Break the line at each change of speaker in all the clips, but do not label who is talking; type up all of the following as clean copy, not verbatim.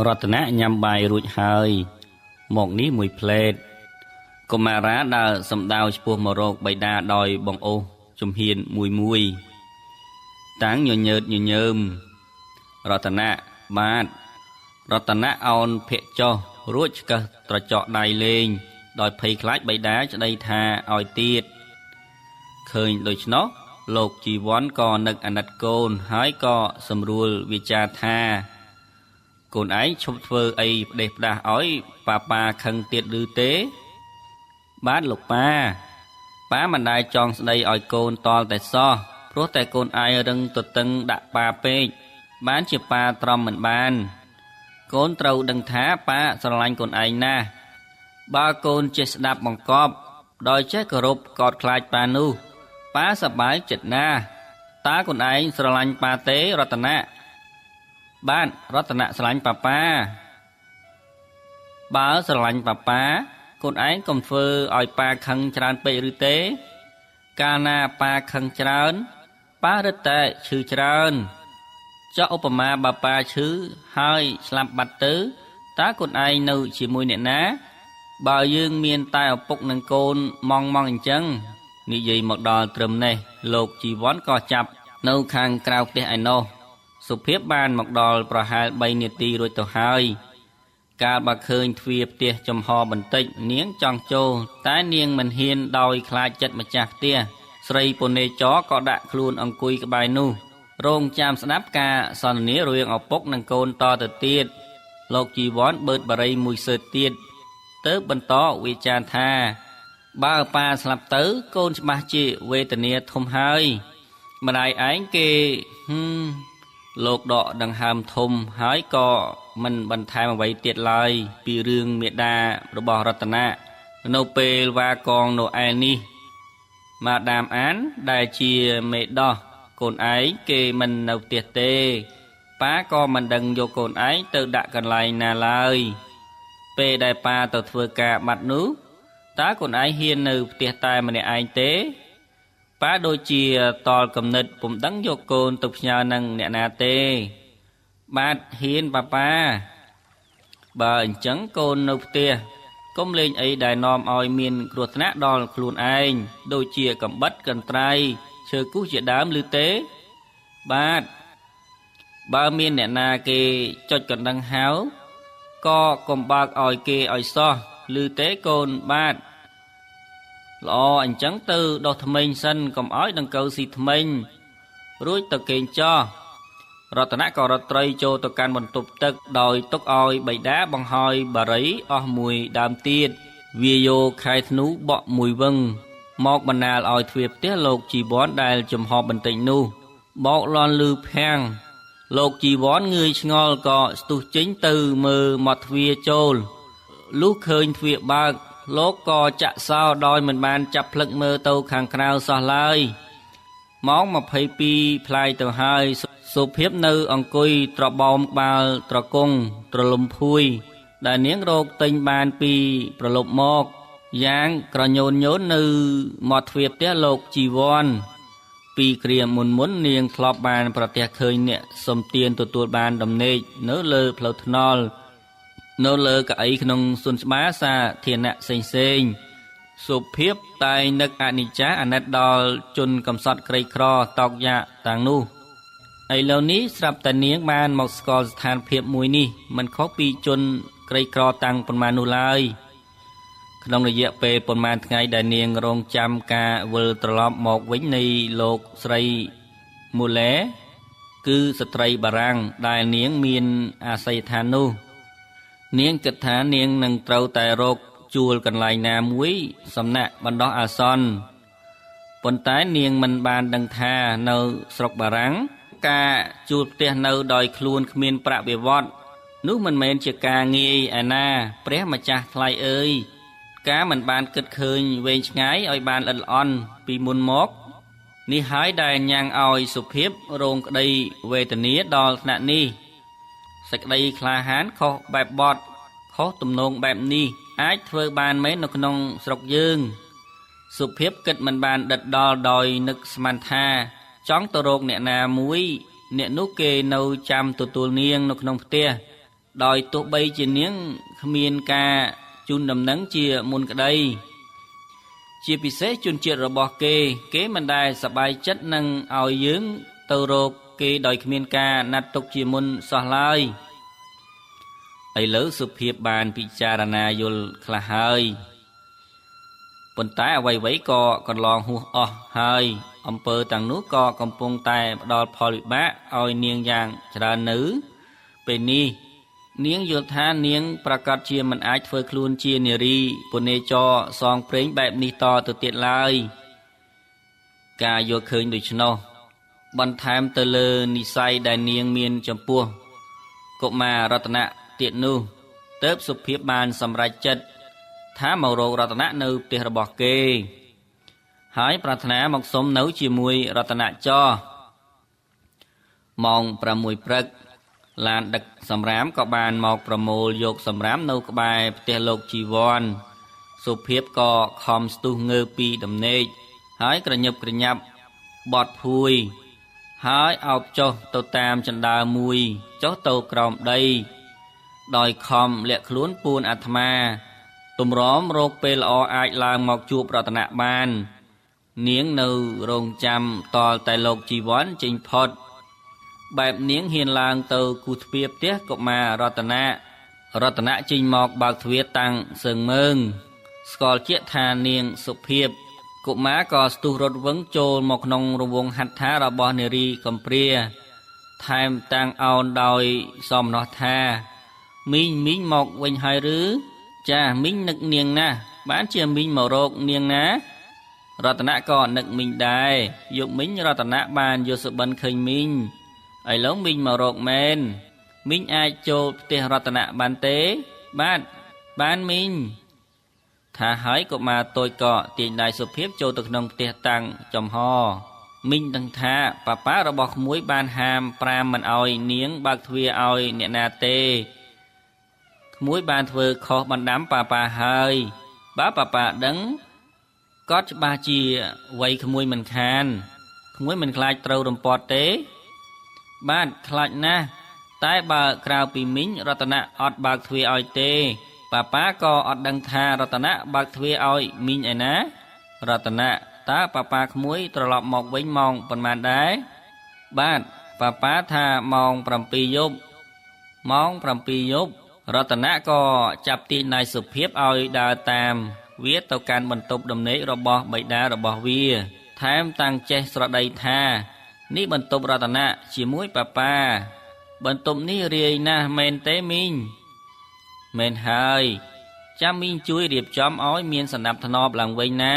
រតនៈញ៉ាំបាយរួចហើយមកនេះមួយផ្លេតកុមារាដើរសំដៅឆ្ពោះមករកបិតាដោយបង្អូសជំហានមួយតាំងញញើតញញើមរតនៈបាទរតនៈអោនភ័ក្រចុះរួចឆ្កឹះត្រចក់ដៃលេងដោយភ័យខ្លាចបិតាច្ដីថាឲ្យទៀតឃើញដូច្នោះលោកជីវ័នក៏នឹកអាណិតកូនហើយក៏សម្រួលវាចាថាកូនឯងឈប់ធ្វើអីផ្ដេសផ្ដាសឲ្យប៉ាខឹងទៀតឬទេបាទលោកប៉ាមិនដែលចង់ស្ដីឲ្យកូនតល់តែសោះព្រោះតែកូនឯងរឹងទទឹងដាក់ប៉ាពេកបានជាប៉ាទ្រាំមិនបានកូនត្រូវដឹងថាប៉ាស្រឡាញ់កូនឯងណាស់បើកូនចេះស្ដាប់បង្គាប់ដោយចេះគោរពកោតខ្លាចប៉ានោះប៉ាសប្បាយចិត្តណាស់តើកូនឯងស្រឡាញ់ប៉ាទេរតនៈបាទរតនៈស្រឡាញ់ប៉ាបើស្រឡាញ់ប៉ាកូនឯងកុំធ្វើឲ្យប៉ាខឹងច្រើនពេកឬទេកាលណាប៉ាខឹងច្រើនប៉ារឹតតែឈឺច្រើនចុះឧបមាបើប៉ាឈឺហើយស្លាប់បាត់ទៅតើកូនឯងនៅជាមួយអ្នកណាបើយើងមានតែឪពុកនិងកូនម៉ងអញ្ចឹងនិយាយមកដល់ត្រឹមនេះលោកជីវ័នក៏ចាប់នៅខាងក្រៅផ្ទះឯណោះសុភាពបានមកដល់ប្រហែល3នាទីរួចទៅហើយកាលបើឃើញទ្វារផ្ទះចំហបន្តិចនាងចង់ចូលតែនាងមិនហ៊ានដោយខ្លាចចិត្តម្ចាស់ផ្ទះស្រីពនេចរក៏ដាក់ខ្លួនអង្គុយក្បែរនោះរងចាំស្ដាប់ការសន្ទនារវាងឪពុកនិងកូនតទៅទៀតលោកជីវ័នបឺតបារីមួយសឺតទៀតទៅបន្តវិចារថាបើប៉ាស្លាប់ទៅកូនច្បាស់ជាវេទនាធំហើយម្ដាយឯងគេលោកដកដង្ហើមធំហើយក៏មិនបន្ថែមអ្វីទៀតឡើយពីរឿងមេដារបស់រតនៈនៅពេលវ៉ាកងណូអែលនេះម៉ាដាមអានដែលជាមេដោះកូនឯងគេមិននៅផ្ទះទេប៉ាក៏មិនដឹងយកកូនឯងទៅដាក់កន្លែងណាឡើយពេលដែលប៉ាទៅធ្វើការបាត់នោះតើកូនឯងហ៊ាននៅផ្ទះតែម្នាក់ឯងទេប៉ាដូចជាតល់គំនិតពុំដឹងយកកូនទៅផ្ញើនឹងអ្នកណាទេបាទហ៊ានប៉ាបើអញ្ចឹងកូននៅផ្ទះកុំលេងអីដែលនាំឲ្យមានគ្រោះថ្នាក់ដល់ខ្លួនឯងដូចជាកំបិតកន្ត្រៃឈើគូសជាដើមឬទេបាទបើមានអ្នកណាគេចុចកណ្ដឹងហៅក៏កុំបើកឲ្យគេឲ្យសោះឬទេកូនបាទល្អអញ្ចឹងទៅដុសធ្មេញសិនកុំឲ្យដង្កូវស៊ីធ្មេញរួចទៅគេងចោះរតនៈក៏រត់ត្រីចូលទៅកាន់បន្ទប់ទឹកដោយទុកឲ្យបិតាបង្ហើយបារីអស់មួយដើមទៀតវាយកខែធ្នូបក់មួយវឹងមកបណ្ដាលឲ្យទ្វារផ្ទះលោកជីវ័នដែលចំហបន្តិចនោះបោកលន់លឺភាំងលោកជីវ័នងឿយឆ្ងល់ក៏ស្ទុះចេញទៅមើលមាត់ទ្វារចូលលុះឃើញទ្វារបើកលោកក៏ចាក់សោដោយមិនបានចាប់ភ្លឹកមើលទៅខាងក្រៅសោះឡើយម៉ោង22ផ្លាយទៅហើយសុភាពនៅអង្គុយត្របោមក្បាលត្រកុងត្រលំភួយដែលនាងរកទិញបានពីប្រលប់មកយ៉ាងក្រញូននៅមាត់ទ្វារផ្ទះលោកជីវ័នពីគ្រាមុននាងធ្លាប់បានប្រទះឃើញអ្នកសំទានទទួលបានដំណេកនៅលើផ្លូវថ្នល់នៅលើកៅអីក្នុងសួនច្បារសាធារណៈផ្សេងសុភាពតែងនឹកអនិច្ចាអាណិតដល់ជនកំសត់ក្រីក្រតោកយ៉ាតាំងនោះឥឡូវនេះស្រាប់តែនាងបានមកស្គាល់ស្ថានភាពមួយនេះមិនខុសពីជនក្រីក្រតាំងប៉ុន្មាននោះឡើយក្នុងរយៈពេលប៉ុន្មានថ្ងៃដែលនាងរងចាំការវិលត្រឡប់មកវិញនៃលោកស្រីមូឡេគឺស្ត្រីបារាំងដែលនាងមានអាស័យដ្ឋាននោះនាងគិតថានាងនឹងត្រូវតែរកជួលកន្លែងណាមួយសំណាក់បណ្ដោះអាសន្នប៉ុន្តែនាងមិនបានដឹងថានៅស្រុកបារាំងការជួលផ្ទះនៅដោយខ្លួនគ្មានប្រាក់បៀវត្សនោះមិនមែនជាការងាយឯណាព្រះម្ចាស់ថ្លៃអើយការមិនបានគិតឃើញវែងឆ្ងាយឲ្យបានល្អិតល្អន់ពីមុនមកនេះហើយដែលញ៉ាំងឲ្យសុភាពរងក្តីវេទនាដល់ថ្នាក់នេះសេចក្តីក្លាហានខុសបែបបទខុសទំនងបែបនេះអាចធ្វើបានមែននៅក្នុងស្រុកយើងសុភាពគិតមិនបានដិតដល់ដោយនឹកស្មានថាចង់ទៅរកអ្នកណាមួយអ្នកនោះគេនៅចាំទទួលនាងនៅក្នុងផ្ទះ ដោយទោះបីជានាងគ្មានការជូនដំណឹងជាមុនក្តីជាពិសេសជនជាតិរបស់គេមិនដែលសប្បាយចិត្តនឹងឲ្យយើងទៅរកគេដោយគ្មានការណាត់ទុកជាមុនសោះឡើយឥឡូវសុភាពបានពិចារណាយល់ខ្លះហើយប៉ុន្តែអ្វីៗក៏កន្លងហួសអស់ហើយអំពើទាំងនោះក៏កំពុងតែផ្ដល់ផលវិបាកឲ្យនាងយ៉ាងច្រើននៅពេលនេះនាងយល់ថានាងប្រកាសជាមិនអាចធ្វើខ្លួនជានារីពុនេចរសងព្រេងបែបនេះតទៅទៀតឡើយការយល់ឃើញដូច្នោះបន្ថែមទៅលើនិស្ស័យដែលនាងមានចំពោះកុមាររតនៈទៀតនោះទើបសុភាពបានសម្រេចចិត្តថាមករករតនៈនៅផ្ទះរបស់គេហើយប្រាថ្នាមកសុំនៅជាមួយរតនៈចរម៉ោង6ព្រឹកឡានដឹកសម្រាមក៏បានមកប្រមូលយកសម្រាមនៅក្បែរផ្ទះលោកជីវ័នសុភាពក៏ខំស្ទុះងើពីដំណេកហើយក្រញឹបក្រញាប់បត់ភួយហើយអោបចុះទៅតាមជណ្ដើរមួយចុះទៅក្រោមដីដោយខំលាក់ខ្លួនពួនអាត្មាទម្រាំរកពេលល្អអាចឡើងមកជួបរតនៈបាននាងនៅរងចាំតលតែលោកជីវ័នចេញផុតបែបនាងហ៊ានឡើងទៅគូទ្វារផ្ទះកុមាររតនៈចេញមកបើកទ្វារតាំងសឹងមើងស្គាល់ជាក់ថានាងសុភាពកុមារក៏ស្ទុះរត់វឹងចូលមកក្នុងរង្វង់ហត្ថារបស់នារីកំព្រាថែមតាំងអោនដោយសមណោះថាមីងមកវិញហើយឬចាមីងនឹកនាងណាស់បានជាមីងមករកនាងណារតនៈក៏នឹកមីងដែរយកមីងរតនៈបានយកសុបិនឃើញមីងឥឡូវមីងមករកមែនមីងអាចចូលផ្ទះរតនៈបានទេបានមីងថាហើយកុមារតូចក៏ទាញដៃសុភាពចូលទៅក្នុងផ្ទះតាំងចំហមីងដឹងថាប៉ារបស់ក្មួយបានហាម5មិនឲ្យនាងបើកទ្វារឲ្យអ្នកណាទេក្មួយបានធ្វើខុសបណ្ដាំប៉ាហើយបើប៉ាដឹងក៏ច្បាស់ជាវ័យក្មួយមិនខានក្មួយមិនខ្លាចត្រូវរំពាត់ទេបាទខ្លាចណាស់តែបើក្រៅពីមីងរតនៈអត់បើកទ្វារឲ្យទេប៉ាក៏អត់ដឹងថារតនៈបើកទ្វារឲ្យមីងឯណារតនៈតើប៉ាក្មួយត្រឡប់មកវិញម៉ោងប៉ុន្មានដែរបាទប៉ាថាម៉ោង7យប់រតនៈក៏ចាប់ទាញដៃសុភាពឲ្យដើរតាមវាទៅកាន់បន្ទប់ដំណេករបស់បិតារបស់វាថែមតាំងចេះស្រដីថានេះបន្ទប់រតនៈជាមួយប៉ាបន្ទប់នេះរាយណាស់មែនទេមីងមែនហើយចាំមីងជួយរៀបចំឲ្យមានសណ្ដាប់ធ្នាប់ឡើងវិញណា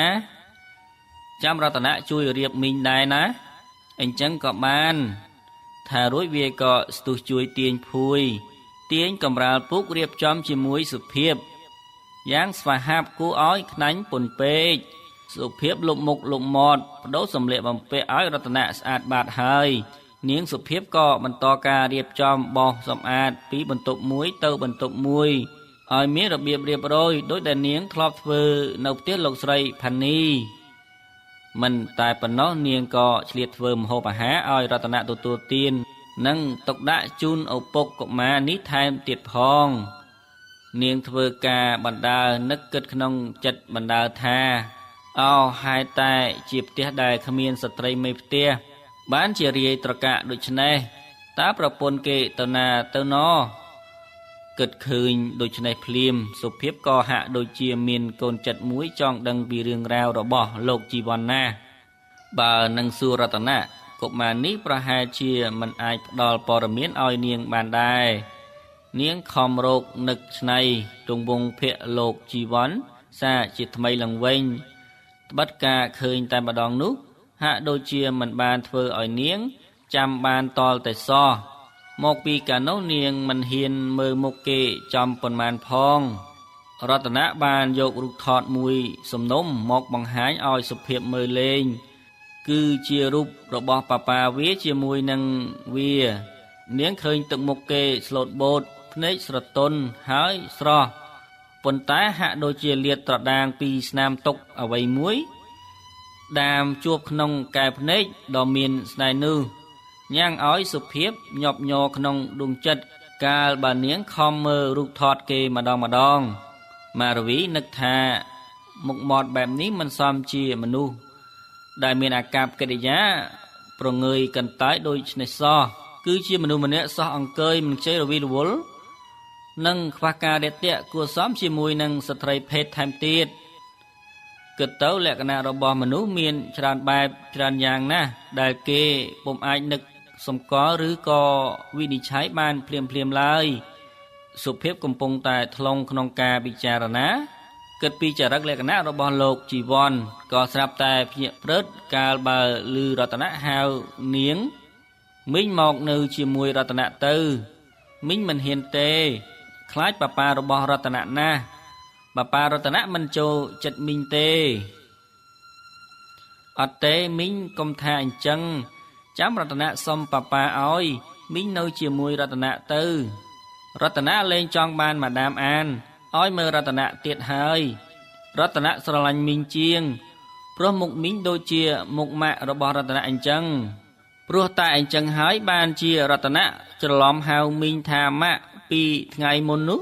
ចាំរតនៈជួយរៀបមីងដែរណាអញ្ចឹងក៏បានថារួចវាក៏ស្ទុះជួយទាញភួយទាញកំរាលពុករៀបចំជាមួយសុភាពយ៉ាងស្វាហាប់គួរឲ្យខ្នាញ់ពន់ពេកសុភាពលុបមុខលុបមាត់បដូរសម្លៀកបំពាក់ឲ្យរតនៈស្អាតបាតហើយនាងសុភាពក៏បន្តការរៀបចំបោសសម្អាតពីបន្ទប់មួយទៅបន្ទប់មួយឲ្យមានរបៀបរៀបរយដោយដែលនាងធ្លាប់ធ្វើនៅផ្ទះលោកស្រីផានីមិនតែប៉ុណ្ណោះនាងក៏ឆ្លៀតធ្វើម្ហូបអាហារឲ្យរតនៈទទួលទាននិងទុកដាក់ជូនឪពុកកុមារនេះថែមទៀតផងនាងធ្វើការបណ្ដើរនឹកគិតក្នុងចិត្តបណ្ដើរថាហេតុតែជាផ្ទះដែលគ្មានស្ត្រីមេផ្ទះបានជារាយត្រកាក់ដូច្នេះតើប្រពន្ធគេទៅណាទៅណគិតឃើញដូច្នេះភ្លាមសុភាពក៏ហាក់ដូចជាមានកូនចិត្តមួយចង់ដឹងពីរឿងរ៉ាវរបស់លោកជីវ័នណាបើនឹងសួររតនៈកុមារនេះប្រហែលជាមិនអាចផ្ដល់ព័ត៌មានឲ្យនាងបានដែរនាងខំរោគនឹកឆ្នៃទង្វង់ភក្ត្រលោកជីវ័នសាជាថ្មីឡើងវិញត្បិតការឃើញតែម្ដងនោះហាក់ដូចជាមិនបានធ្វើឲ្យនាងចាំបានតលតែសោះមកពីកាលនោះនាងមិនហ៊ានមើលមុខគេចំប៉ុន្មានផងរតនៈបានយករូបថតមួយសំណុំមកបង្ហាញឲ្យសុភាពមើលលេងគឺជារូបរបស់ប៉ាវាជាមួយនឹងវានាងឃើញទឹកមុខគេស្លូតបូតភ្នែកស្រទន់ហើយស្រស់ប៉ុន្តែហាក់ដូចជាលាតត្រដាងពីស្នាមទុកអ្វីមួយដាមជួបក្នុងកែវភ្នែកដ៏មានស្នេហ៍នោះញ៉ាំងឲ្យសុភាពញាប់ញ័រក្នុងដួងចិត្ត កាលបើនាងខំមើលរូបថតគេម្ដងម៉ារវីនឹកថាមុខមាត់បែបនេះមិនសមជាមនុស្សដែលមានអាកប្បកិរិយាប្រងើយកន្តើយដូចនេះសោះគឺជាមនុស្សម្នាក់សោះអង្គើយមិនខ្ចីរវីរវល់និងខ្វះការរាក់ទាក់គួរសមជាមួយនឹងស្ត្រីភេទថែមទៀតគិតទៅលក្ខណៈរបស់មនុស្សមានច្រើនបែបច្រើនយ៉ាងណាស់ដែលគេពុំអាចនឹកសម្គាល់ឬក៏វិនិច្ឆ័យបានភ្លាមឡើយសុភាពកំពុងតែថ្លង់ក្នុងការពិចារណាគិតពីចរិតលក្ខណៈរបស់លោកជីវ័នក៏ស្រាប់តែភ្ញាក់ព្រឹត្តកាលបើឮរតនៈហៅនាងមីងមកនៅជាមួយរតនៈទៅមីងមិនហ៊ានទេខ្លាចប៉ារបស់រតនៈណាស់ប៉ារតនៈមិនចូលចិត្តមីងទេអត់ទេមីងកុំថាអញ្ចឹងចាំរតនៈសុំប៉ាឲ្យមីងនៅជាមួយរតនៈទៅរតនៈលែងចង់បានម៉ាដាមអានឲ្យមើលរតនៈទៀតហើយរតនៈស្រឡាញ់មីងជាងព្រោះមុខមីងដូចជាមុខម៉ាក់របស់រតនៈអញ្ចឹងព្រោះតែអញ្ចឹងហើយបានជារតនៈច្រឡំហៅមីងថាម៉ាក់ពីថ្ងៃមុននោះ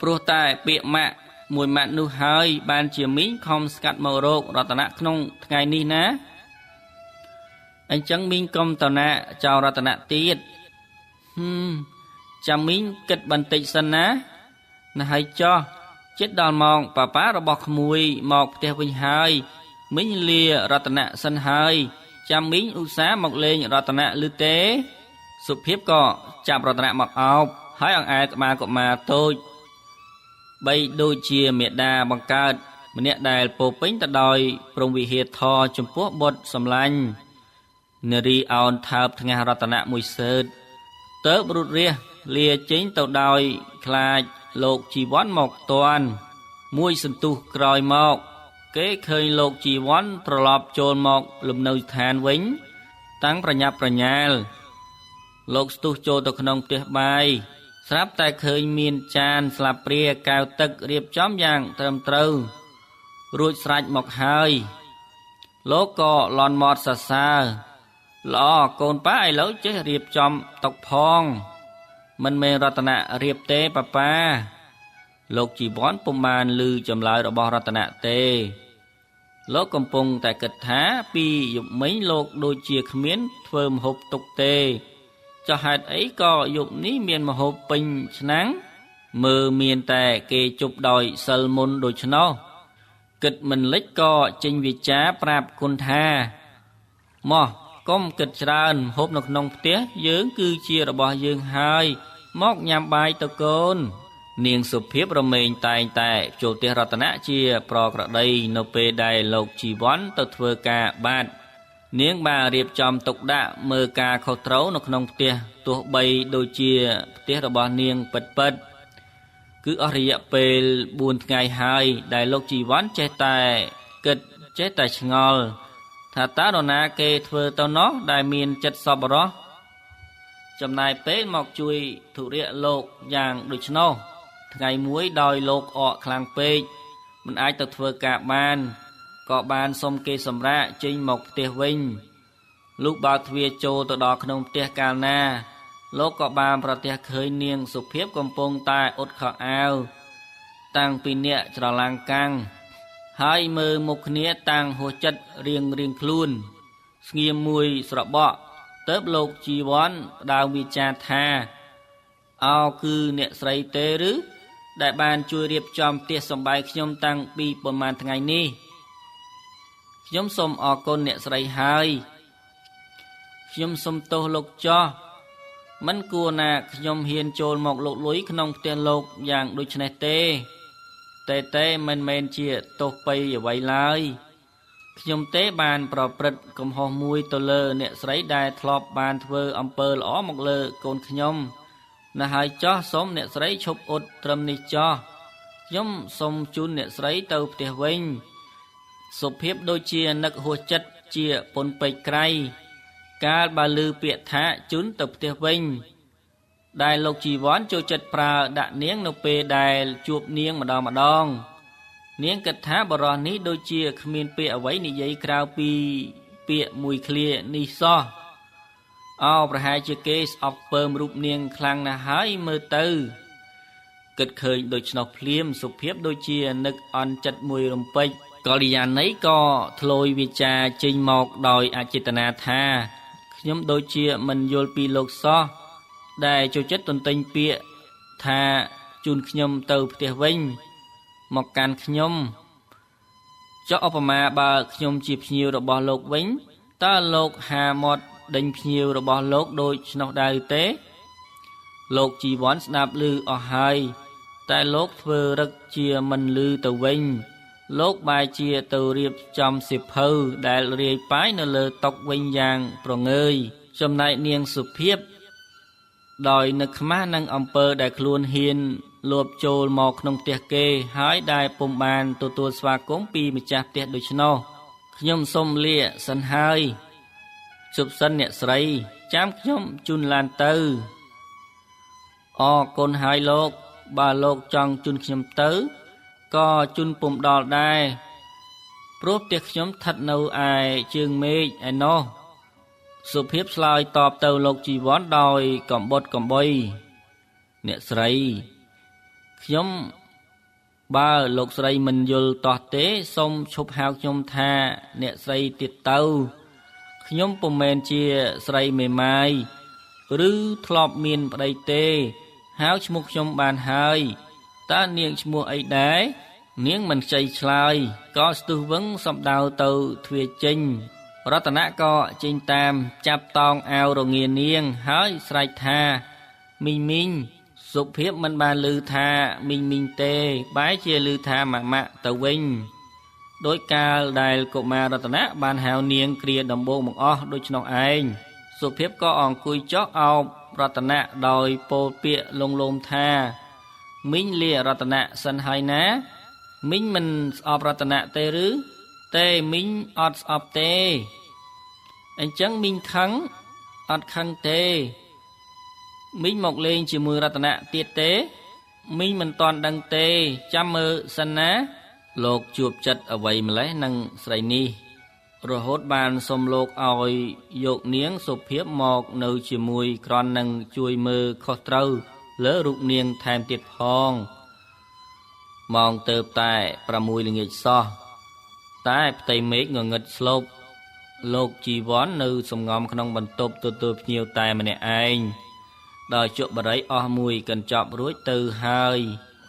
ព្រោះតែពាក្យម៉ាក់មួយម៉ាត់នោះហើយបានជាមីងខំស្កាត់មករករតនៈក្នុងថ្ងៃនេះណាអញ្ចឹងមីងកុំតណាចោលរតនៈទៀតចាំមីងគិតបន្តិចសិនណាហើយចោះចិត្តដល់ម៉ោងប៉ារបស់ក្មួយមកផ្ទះវិញហើយមីងលារតនៈសិនហើយចាំមីងឧស្សាហ៍មកលេងរតនៈឬទេសុភាពក៏ចាប់រតនៈមកអោបហើយអង្អែលក្បាលកុមារតូចបីដូចជាមេដាបង្កើតម្នាក់ដែលពោពេញទៅដោយព្រំវិហារធរចំពោះបុត្រសម្លាញ់នារីអោនថើបថ្ងាសរតនៈមួយសើតទៅរុតរះលាចេញទៅដោយខ្លាចលោកជីវ័នមកតាន់មួយសន្ទុះក្រោយមកគេឃើញលោកជីវ័នត្រឡប់ចូលមកលំនៅឋានវិញតាំងប្រញាប់ប្រញាល់លោកស្ទុះចូលទៅក្នុងផ្ទះបាយស្រាប់តែឃើញមានចានស្លាបព្រាកែវទឹករៀបចំយ៉ាងត្រឹមត្រូវរួចស្រេចមកហើយលោកក៏លន់មាត់សរសើរល្អកូនប៉ាឥឡូវចេះរៀបចំតុផងមិនមែនរតនៈរៀបទេប៉ាលោកជីវ័នពុំបានឮចម្លើយរបស់រតនៈទេលោកកំពុងតែគិតថាពីយប់មិញលោកដូចជាគ្មានធ្វើម្ហូបទុកទេចុះហេតុអីក៏យប់នេះមានម្ហូបពេញឆ្នាំងមើលមានតែគេជប់ដោយសិលមុនដូច្នោះគិតមិនលិចក៏ចេញវាចាប្រាប់គុណថាម៉ោះកុំគិតច្រើនម្ហូបនៅក្នុងផ្ទះយើងគឺជារបស់យើងហើយមកញ៉ាំបាយទៅកូននាងសុភាពរមែងតែងតែចូលផ្ទះរតនៈជាប្រក្រតីនៅពេលដែលលោកជីវ័នទៅធ្វើការបាតនាងបានរៀបចំទុកដាក់មើលការខុសត្រូវនៅក្នុងផ្ទះទោះបីដូចជាផ្ទះរបស់នាងពិតគឺអស់រយៈពេល4ថ្ងៃហើយដែលលោកជីវ័នចេះតែគិតចេះតែឆ្ងល់ថាតើនរណាគេធ្វើទៅនោះដែលមានចិត្តសប្បុរសចំណាយពេលមកជួយធុរៈលោកយ៉ាងដូច្នោះថ្ងៃមួយដោយលោកអកខ្លាំងពេកមិនអាចទៅធ្វើការបានក៏បានសុំគេសម្រាកចេញមកផ្ទះវិញលុះបើកទ្វារចូលទៅដល់ក្នុងផ្ទះកាលណាលោកក៏បានប្រទះឃើញនាងសុភាពកំពុងតែអ៊ុតខោអាវតាំងពីអ្នកច្រឡាំងកាំងហើយមើលមុខគ្នាតាំងហួសចិត្តរៀងខ្លួនស្ងៀមមួយស្របក់ទើបលោកជីវ័នផ្ដើមវិចារថាអោគឺអ្នកស្រីទេឬដែលបានជួយរៀបចំផ្ទះសម្បែងខ្ញុំតាំងពីប្រហែលថ្ងៃនេះខ្ញុំសូមអរគុណអ្នកស្រីហើយខ្ញុំសូមទោសលោកចោះមិនគួរណាខ្ញុំហ៊ានចូលមកលុកលុយក្នុងផ្ទះលោកយ៉ាងដូចនេះទេមិនមែនជាទោសបីអ្វីឡើយខ្ញុំទេបានប្រព្រឹត្តកំហុសមួយទៅលើអ្នកស្រីដែលធ្លាប់បានធ្វើអំពើល្អមកលើកូនខ្ញុំណាស់ហើយចោះសូមអ្នកស្រីឈប់អ៊ុតត្រឹមនេះចោះខ្ញុំសូមជូនអ្នកស្រីទៅផ្ទះវិញសុភាពដូចជានឹកហួសចិត្តជាពុនពេកក្រៃកាលបើឮពាក្យថាជូនទៅផ្ទះវិញដែលលោកជីវ័នចូលចិត្តប្រើដាក់នាងនៅពេលដែលជួបនាងម្ដងនាងគិតថាបរិះនេះដូចជាគ្មានពាក្យអ្វីនិយាយក្រៅពីពាក្យមួយឃ្លានេះសោះ ប្រហែលជាគេស្អប់ពើមរូបនាងខ្លាំងណាស់ហើយមើលទៅគិតឃើញដូច្នោះភ្លាមសុភាពដូចជានឹកអន់ចិត្តមួយរំពេចកល្យាណីក៏ធ្លោយវាចាចេញមកដោយអចេតនាថាខ្ញុំដូចជាមិនយល់ពីលោកសោះដែលចូលចិត្តទន្ទិញពាក្យថាជូនខ្ញុំទៅផ្ទះវិញមកកាន់ខ្ញុំចុះឧបមាបើខ្ញុំជាភ្ញៀវរបស់លោកវិញតើលោកហាមាត់ដេញភ្ញៀវរបស់លោកដូចនោះដែរទេលោកជីវ័នស្ដាប់ឮអស់ហើយតែលោកធ្វើរឹកជាមិនឮទៅវិញលោកបែរជាទៅរៀបចំសៀវភៅដែលរាយប៉ាយនៅលើតុវិញយ៉ាងប្រងើយចំណែកនាងសុភាពដោយនឹកខ្មាស់នឹងអំពើដែលខ្លួនហ៊ានលួបចូលមកក្នុងផ្ទះគេហើយដែលពុំបានទទួលស្វាគមន៍ពីម្ចាស់ផ្ទះដូច្នោះខ្ញុំសូមលាសិនហើយជប់សិនអ្នកស្រីចាំខ្ញុំជូនឡានទៅអរគុណហើយលោកបើលោកចង់ជូនខ្ញុំទៅក៏ជូនពុំដល់ដែរព្រោះផ្ទះខ្ញុំស្ថិតនៅឯជើងមេឃឯណោះសុភាពឆ្លើយតបទៅលោកជីវ័នដោយកំបុតកំបុយអ្នកស្រីខ្ញុំបើលោកស្រីមិនយល់តោះទេសូមឈប់ហៅខ្ញុំថាអ្នកស្រីទៀតទៅខ្ញុំពុំមែនជាស្រីមេម៉ាយឬធ្លាប់មានប្តីទេហៅឈ្មោះខ្ញុំបានហើយតើនាងឈ្មោះអីដែរនាងមិនខ្ចីឆ្លើយក៏ស្ទុះវឹងសំដៅទៅទ្វារចេញរតនៈក៏ចេញតាមចាប់តោងអាវរងានាងហើយស្រែកថាមីងមីងសុភាពមិនបានឮថាមីងមីងទេបែរជាឮថាម៉ាក់ម៉ាក់ទៅវិញដោយកាលដែលកុមាររតនៈបានហៅនាងគ្រាដំបូងបង្អស់ដូច្នោះឯងសុភាពក៏អង្គុយចុះអោបរតនៈដោយពោលពាក្យលងលោមថាមីងលារតនៈសិនហើយណាមីងមិនស្អប់រតនៈទេឬទេមីងអត់ស្អប់ទេអញ្ចឹងមីងខឹងអត់ខឹងទេមីងមកលេងជាមួយរតនៈទៀតទេមីងមិនតាន់ដឹងទេចាំមើលសិនណាលោកជួបចិត្តអ្វីម្លេះនឹងស្រីនេះរហូតបានសុំលោកឲ្យយកនាងសុភាពមកនៅជាមួយក្រន់នឹងជួយមើលខុសត្រូវលើរូបនាងថែមទៀតផងម៉ោងទៅតែ6ល្ងាចសោះតែផ្ទៃមេឃងងឹតស្លុបលោកជីវ័ននៅសំងំក្នុងបន្ទប់ទទួលភ្ញៀវតែម្នាក់ឯងដោយជក់បរិយអស់មួយកញ្ចប់រួចទៅហើយ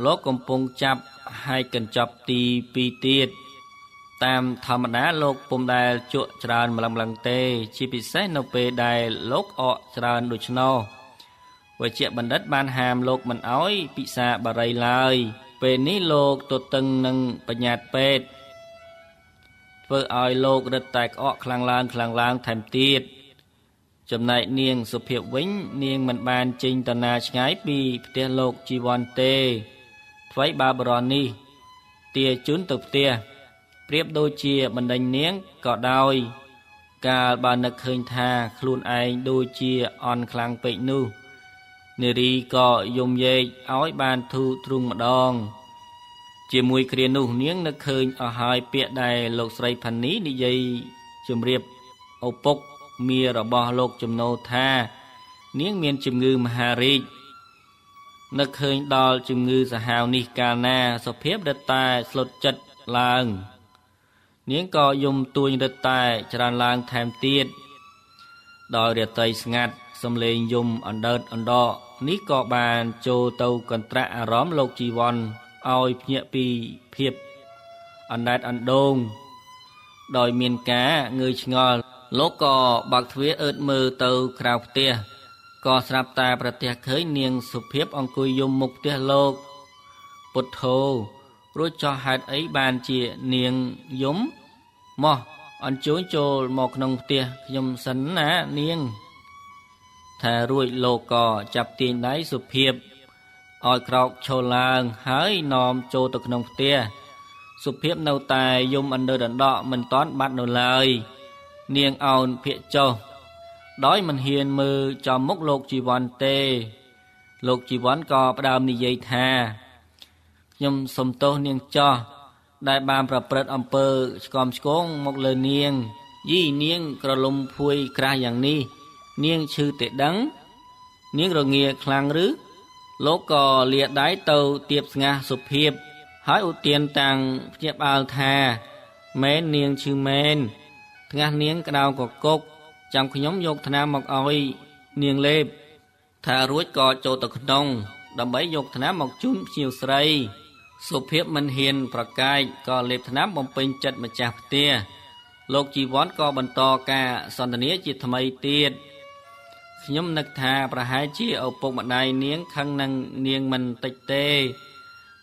លោកកំពុងចាប់ហើយកញ្ចប់ទី2ទៀតតាមធម្មតាលោកពុំដែលជក់ច្រើនម្លឹងទេជាពិសេសនៅពេលដែលលោកអកច្រើនដូច្នោះវេជ្ជបណ្ឌិតបានហាមលោកមិនអោយពិសាបរិយឡើយពេលនេះលោកទទឹងនឹងបញ្ញត្តិពេទ្យធ្វើឲ្យលោករឹតតែក្អកខ្លាំងឡើងថែមទៀតចំណែកនាងសុភាពវិញនាងមិនបានចេញទៅណាឆ្ងាយពីផ្ទះលោកជីវ័នទេថ្វីបើបរិនេះទាជូនទៅផ្ទះប្រៀបដូចជាបណ្ដេញនាងក៏ដោយកាលបើនឹកឃើញថាខ្លួនឯងដូចជាអន់ខ្លាំងពេកនោះនារីក៏យំយែកឲ្យបានធូរទ្រូងម្ដងជាមួយគ្រានោះនាងនឹកឃើញអស់ហើយពាក្យដែលលោកស្រីផានីនិយាយជម្រាបឪពុកមារបស់លោកចំណូលថានាងមានជំងឺមហារីកនឹកឃើញដល់ជំងឺសាហាវនេះកាលណាសុភាពរឹតតែស្លុតចិត្តឡើងនាងក៏យំទួញរឹតតែច្រើនឡើងថែមទៀតដោយរាត្រីស្ងាត់សំឡេងយំអណ្ដើតអណ្ដកនេះក៏បានចូលទៅកន្ត្រាក់អារម្មណ៍លោកជីវ័នឲ្យភ្ញាក់ពីភាពអណ្ដែតអណ្ដូងដោយមានការងើយឆ្ងល់លោកក៏បើកទ្វារអើតមើលទៅក្រៅផ្ទះក៏ស្រាប់តែប្រទះឃើញនាងសុភាពអង្គុយយំមុខផ្ទះលោកពុទ្ធោរួចចោះហេតុអីបានជានាងយំមកអញ្ជើញចូលមកក្នុងផ្ទះខ្ញុំសិនណានាងថារួចលោកក៏ចាប់ទាញដៃសុភាពឲ្យក្រោកឈរឡើងហើយនាំចូលទៅក្នុងផ្ទះសុភាពនៅតែយំអណ្ដើតអណ្ដកមិនតាន់បាត់នៅឡើយនាងអោនភាកចុះដោយមិនហ៊ានមើលចំមុខលោកជីវ័នទេលោកជីវ័នក៏ផ្ដើមនិយាយថាខ្ញុំសុំទោសនាងចោះដែលបានប្រព្រឹត្តអំពើឆ្កំឆ្គងមកលើនាងយីនាងក្រលុំភួយក្រាស់យ៉ាងនេះ នាងឈឺទេដឹងនាងរងាខ្លាំងឬលោកក៏លាដៃទៅទៀបស្ងាស់សុភាពហើយឧទានតាំងភ្ញាក់ផ្អើលថាមែននាងឈឺមែនថ្ងាស់នាងក្តៅកកុកចាំខ្ញុំយកថ្នាំមកឲ្យនាងលេបថារួចក៏ចូលទៅក្នុងដើម្បីយកថ្នាំមកជូនភ្ញៀវស្រីសុភាពមិនហ៊ានប្រកែកក៏លេបថ្នាំបំពេញចិត្តម្ចាស់ផ្ទះលោកជីវ័នក៏បន្តការសន្ទនាជាថ្មីទៀតខ្ញុំនឹកថាប្រហែលជាឪពុកម្ដាយនាងខឹងនឹងនាងមិនតិចទេ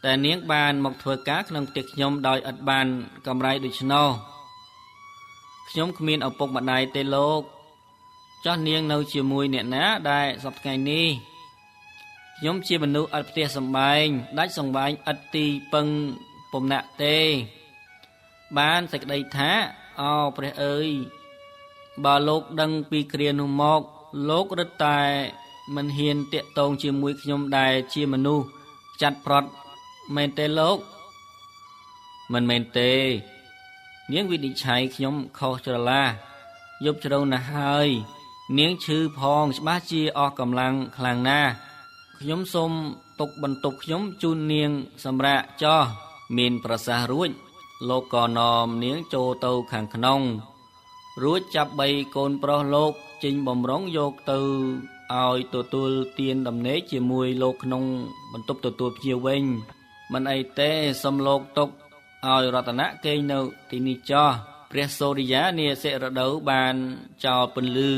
តែនាងបានមកធ្វើការក្នុងផ្ទះខ្ញុំដោយឥតបានកម្រៃដូច្នោះខ្ញុំគ្មានឪពុកម្ដាយទេលោកចោះនាងនៅជាមួយអ្នកណាដែលសប្តាហ៍ថ្ងៃនេះខ្ញុំជាមនុស្សឥតផ្ទះសម្បែងដាច់សង្វាញឥតទីពឹងពំណាក់ទេបានសេចក្តីថាអោព្រះអើយបើលោកដឹងពីគ្រានោះមកលោករឹតតែមិនហ៊ានតាក់ទងជាមួយខ្ញុំដែលជាមនុស្សចាត់ប្រត់មែនទេលោកមិនមែនទេនាងវិនិច្ឆ័យខ្ញុំខុសច្រឡះយប់ជ្រៅណាស់ហើយនាងឈឺផងច្បាស់ជាអស់កម្លាំងខ្លាំងណាស់ខ្ញុំសូមទុកបន្ទុកខ្ញុំជូននាងសម្រាប់ចោះមានប្រសាសន៍រួចលោកក៏នាំនាងចូលទៅខាងក្នុងរួចចាប់3កូនប្រុសលោកចេញបំរុងយកទៅឲ្យទទួលទានដំណេកជាមួយលោកក្នុងបន្ទប់ទទួលភ្ញៀវវិញមិនអីទេសូមលោកទុកឲ្យរតនៈគេងនៅទីនេះចោះព្រះសូរិយានាសិរដូវបានចោលពន្លឺ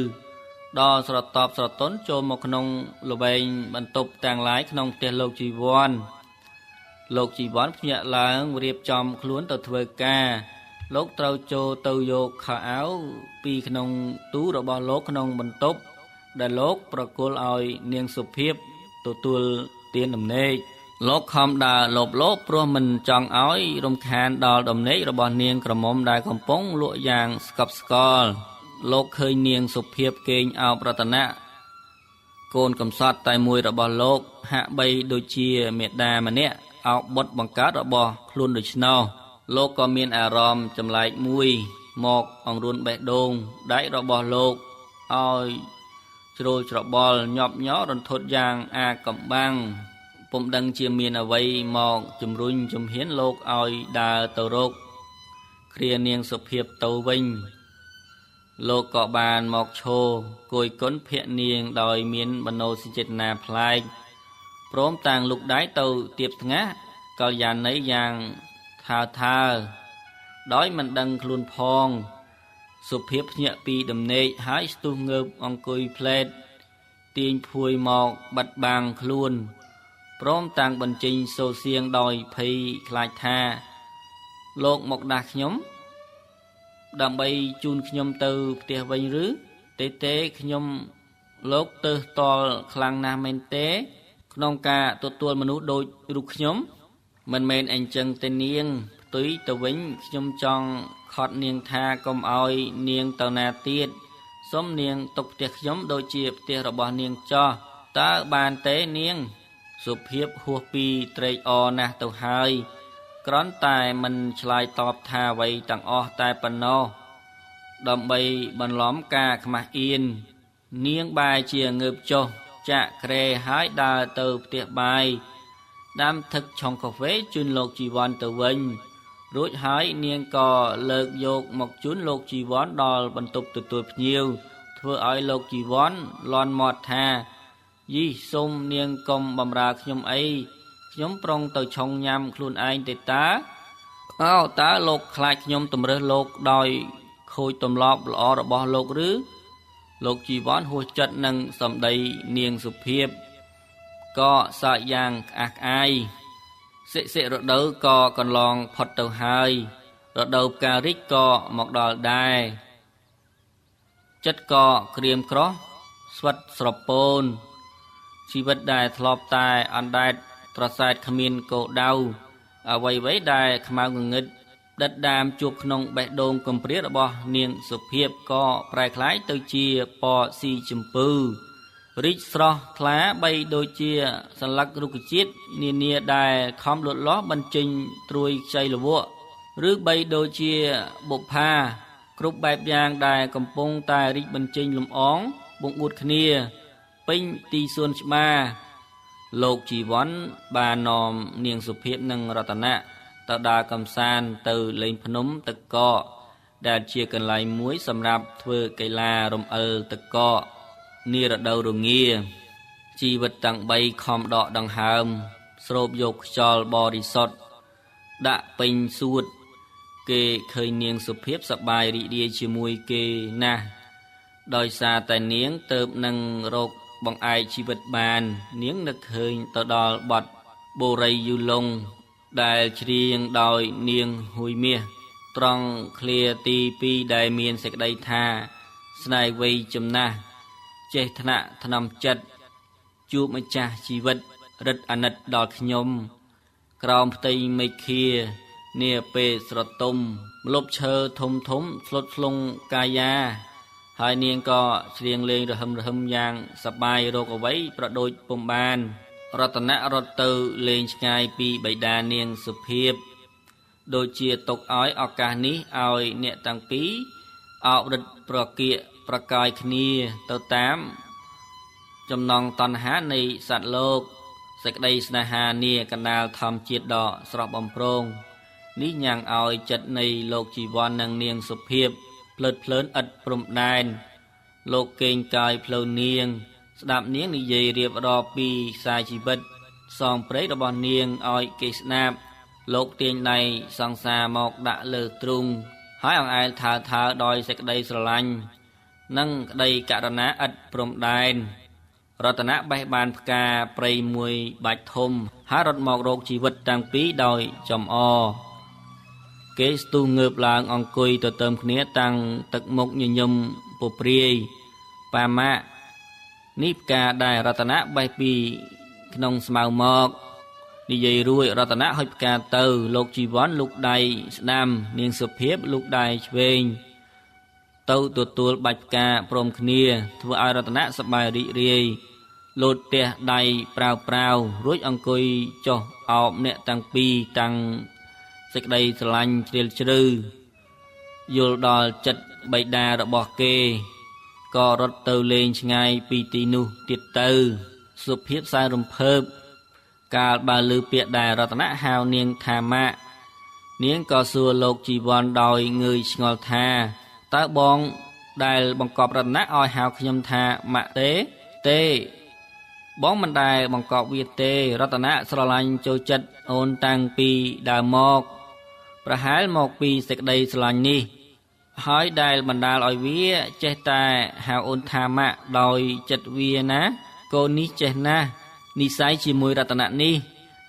ដល់ស្រតបស្រទន់ចូលមកក្នុងល្វែងបន្ទប់ទាំងឡាយក្នុងផ្ទះលោកជីវ័នលោកជីវ័នភ្ញាក់ឡើងរៀបចំខ្លួនទៅធ្វើការលោកត្រូវចូលទៅយកខោអាវពីក្នុងទូរបស់លោកក្នុងបន្ទប់ដែលលោកប្រគល់ឲ្យនាងសុភាពទទួលទានដំណេកលោកខំដើរលបលោបព្រោះមិនចង់ឲ្យរំខានដល់ដំណេករបស់នាងក្រមុំដែលកំពុងលក់យ៉ាងស្កប់ស្កល់លោកឃើញនាងសុភាពគេងអោបរតនៈកូនកំសត់តែមួយរបស់លោកហាក់បីដូចជាមេដាម្នាក់អោបបុត្របង្កើតរបស់ខ្លួនដូច្នោះលោកក៏មានអារម្មណ៍ចម្លែកមួយមកអង្រួនបេះដូងដៃរបស់លោកឲ្យជ្រុលច្របល់ញាប់ញ័ររន្ធត់យ៉ាងអាកំបាំងពុំដឹងជាមានអ្វីមកជំរុញជំហានលោកឲ្យដើរទៅរកគ្រានាងសុភាពទៅវិញលោកក៏បានមកឈរគយគន់ភក្ត្រនាងដោយមានមនោសញ្ចេតនាប្លែកព្រមតាំងលុកដៃទៅទៀបថ្ងាសកល្យាណីយ៉ាងថើដោយមិនដឹងខ្លួនផងសុភាពភ្ញាក់ពីដំណេកហើយស្ទុះងើបអង្គុយផ្លែតទាញភួយមកបិទបាំងខ្លួនព្រមតាំងបញ្ចេញសូរសៀងដោយភ័យខ្លាចថាលោកមកដាស់ខ្ញុំដើម្បីជូនខ្ញុំទៅផ្ទះវិញឬទេខ្ញុំលោកទើសតល់ខ្លាំងណាស់មែនទេក្នុងការទទួលមនុស្សដូចរូបខ្ញុំមិនមែនអញ្ចឹងទេនាងផ្ទុយទៅវិញខ្ញុំចង់ខត់នាងថាកុំឲ្យនាងទៅណាទៀតសូមនាងទុកផ្ទះខ្ញុំដូចជាផ្ទះរបស់នាងចោះតើបានទេនាងសុភាពហួសពីត្រេកអរណាស់ទៅហើយគ្រាន់តែមិនឆ្លើយតបថាអ្វីទាំងអស់តែប៉ុណ្ណោះដើម្បីបន្លំការខ្មាស់អៀននាងបែរជាងើបចុះចាក់ក្រែហើយដើរទៅផ្ទះបាយដាំទឹកឆុងកាហ្វេជូនលោកជីវ័នទៅវិញរួចហើយនាងក៏លើកយកមកជូនលោកជីវ័នដល់បន្ទប់ទទួលភ្ញៀវធ្វើឲ្យលោកជីវ័នលន់មាត់ថាយីសូមនាងកុំបំរើខ្ញុំអីខ្ញុំប្រុងទៅឆុងញ៉ាំខ្លួនឯងទេតាតើលោកខ្លាចខ្ញុំតម្រើសលោកដោយខូចទម្លាប់ល្អរបស់លោកឬលោកជីវ័នហួសចិត្តនឹងសម្ដីនាងសុភាពក៏សើចយ៉ាងក្អាកក្អាយសិរដូវក៏កន្លងផុតទៅហើយរដូវផ្ការីកក៏មកដល់ដែរចិត្តក៏ក្រៀមក្រោះស្វិតស្រពោនជីវិតដែលធ្លាប់តែអណ្ដែតត្រសែតគ្មានគោលដៅអ្វីដែលខ្មៅងងឹតដិតដាមជួបក្នុងបេះដូងកំព្រារបស់នាងសុភាពក៏ប្រែក្លាយទៅជាពណ៌ស៊ីជំពៅរីកស្រស់ថ្លាបីដូចជាសន្លឹករុក្ខជាតិនានាដែលខំលូតលាស់បញ្ចេញត្រួយខ្ចីល្វក់ឬបីដូចជាបុប្ផាគ្រប់បែបយ៉ាងដែលកំពុងតែរីកបញ្ចេញលំអង បងអួតគ្នាពេញទីសួនច្បារលោកជីវ័នបាននាំនាងសុភាពនិងរតនៈទៅដើរកម្សាន្តទៅលេងភ្នំទឹកកកដែលជាកន្លែងមួយសម្រាប់ធ្វើកីឡារំអិលទឹកកកនារដូវរងាជីវិតទាំង3ខំដកដង្ហើមស្រូបយកខ្យល់បរិសុទ្ធដាក់ពេញសួតគេឃើញនាងសុភាពសប្បាយរីករាយជាមួយគេណាស់ដោយសារតែនាងទៅនឹងរកបង្អែកជីវិតបាននាងនឹកឃើញទៅដល់បទបូរីយូឡុងដែលច្រៀងដោយនាងហ៊ុយមាសត្រង់ឃ្លាទី2ដែលមានសេចក្តីថាស្នេហ៍វ័យចំណាស់ចេះថ្នាក់ថ្នមចិត្តជួបម្ចាស់ជីវិតរិទ្ធអាណិតដល់ខ្ញុំក្រោមផ្ទៃមេឃានាពេលស្រទុំម្លប់ឈើធំធំស្លុតស្លុងកាយាហើយនាងក៏ច្រៀងលេងរហឹមយ៉ាងសប្បាយរកអ្វីប្រដូចពុំបានរតនៈរត់ទៅលេងឆ្ងាយពីបិតានាងសុភាពដូចជាទុកឲ្យឱកាសនេះឲ្យអ្នកទាំងពីរអោបរិទ្ធប្រគៀកប្រកាយគ្នាទៅតាមចំណងតណ្ហានៃសត្វលោកសេចក្តីស្នេហានាកណ្ដាលធម្មជាតិដ៏ស្រស់បំព្រងនេះញ៉ាំងឲ្យចិត្តនៃលោកជីវ័ននិងនាងសុភាពភ្លើតភ្លើនឥតព្រំដែនលោកកេងកាយផ្លូវនាងស្ដាប់នាងនិយាយរៀបរាប់ពីខ្សែជីវិតសងព្រេងរបស់នាងឲ្យគេស្ដាប់លោកទាញដៃសង្សារមកដាក់លើទ្រូងហើយអង្អែលថើដោយសេចក្តីស្រឡាញ់និងក្តីករុណាឥតព្រំដែនរតនៈបេះបានផ្កាព្រៃមួយបាច់ធំហើយរត់មករកជីវិតទាំងពីរដោយចំអគេស្ទុះងើបឡើងអង្គុយទៅទៅគ្នាតាំងទឹកមុខញញឹមពព្រាយប៉ាម៉ាក់នេះផ្កាដែលរតនៈបេះពីក្នុងស្មៅមកនិយាយរួចរតនៈហុចផ្កាទៅលោកជីវ័នលូកដៃស្ដាំនាងសុភាពលូកដៃឆ្វេងទៅទទួលបាច់ផ្កាព្រមគ្នាធ្វើឲ្យរតនៈសប្បាយរីករាយលោតផ្ទះដៃប្រាវរួចអង្គុយចុះអោបអ្នកទាំងពីរតាំងសេចក្តីស្រឡាញ់ជ្រាលជ្រៅយល់ដល់ចិត្តបិតារបស់គេក៏រត់ទៅលេងឆ្ងាយពីទីនោះទៀតទៅសុភាពសែរំភើបកាលបើឮពាក្យដែលរតនៈហៅនាងថាម៉ាក់នាងក៏សួរលោកជីវ័នដោយងើយឆ្ងល់ថាតើបងដែលបង្កប់រតនៈឲ្យហៅខ្ញុំថាម៉ាក់ទេបងមិនដែលបង្កប់វាទេរតនៈស្រឡាញ់ចូលចិត្តអូនតាំងពីដើមមកប្រហែលមកពីសេចក្តីស្រឡាញ់នេះហើយដែលបណ្ដាលឲ្យវាចេះតែហៅអូនថាម៉ាក់ដោយចិត្តវាណាកូននេះចេះណាស់និស្ស័យជាមួយរតនៈនេះ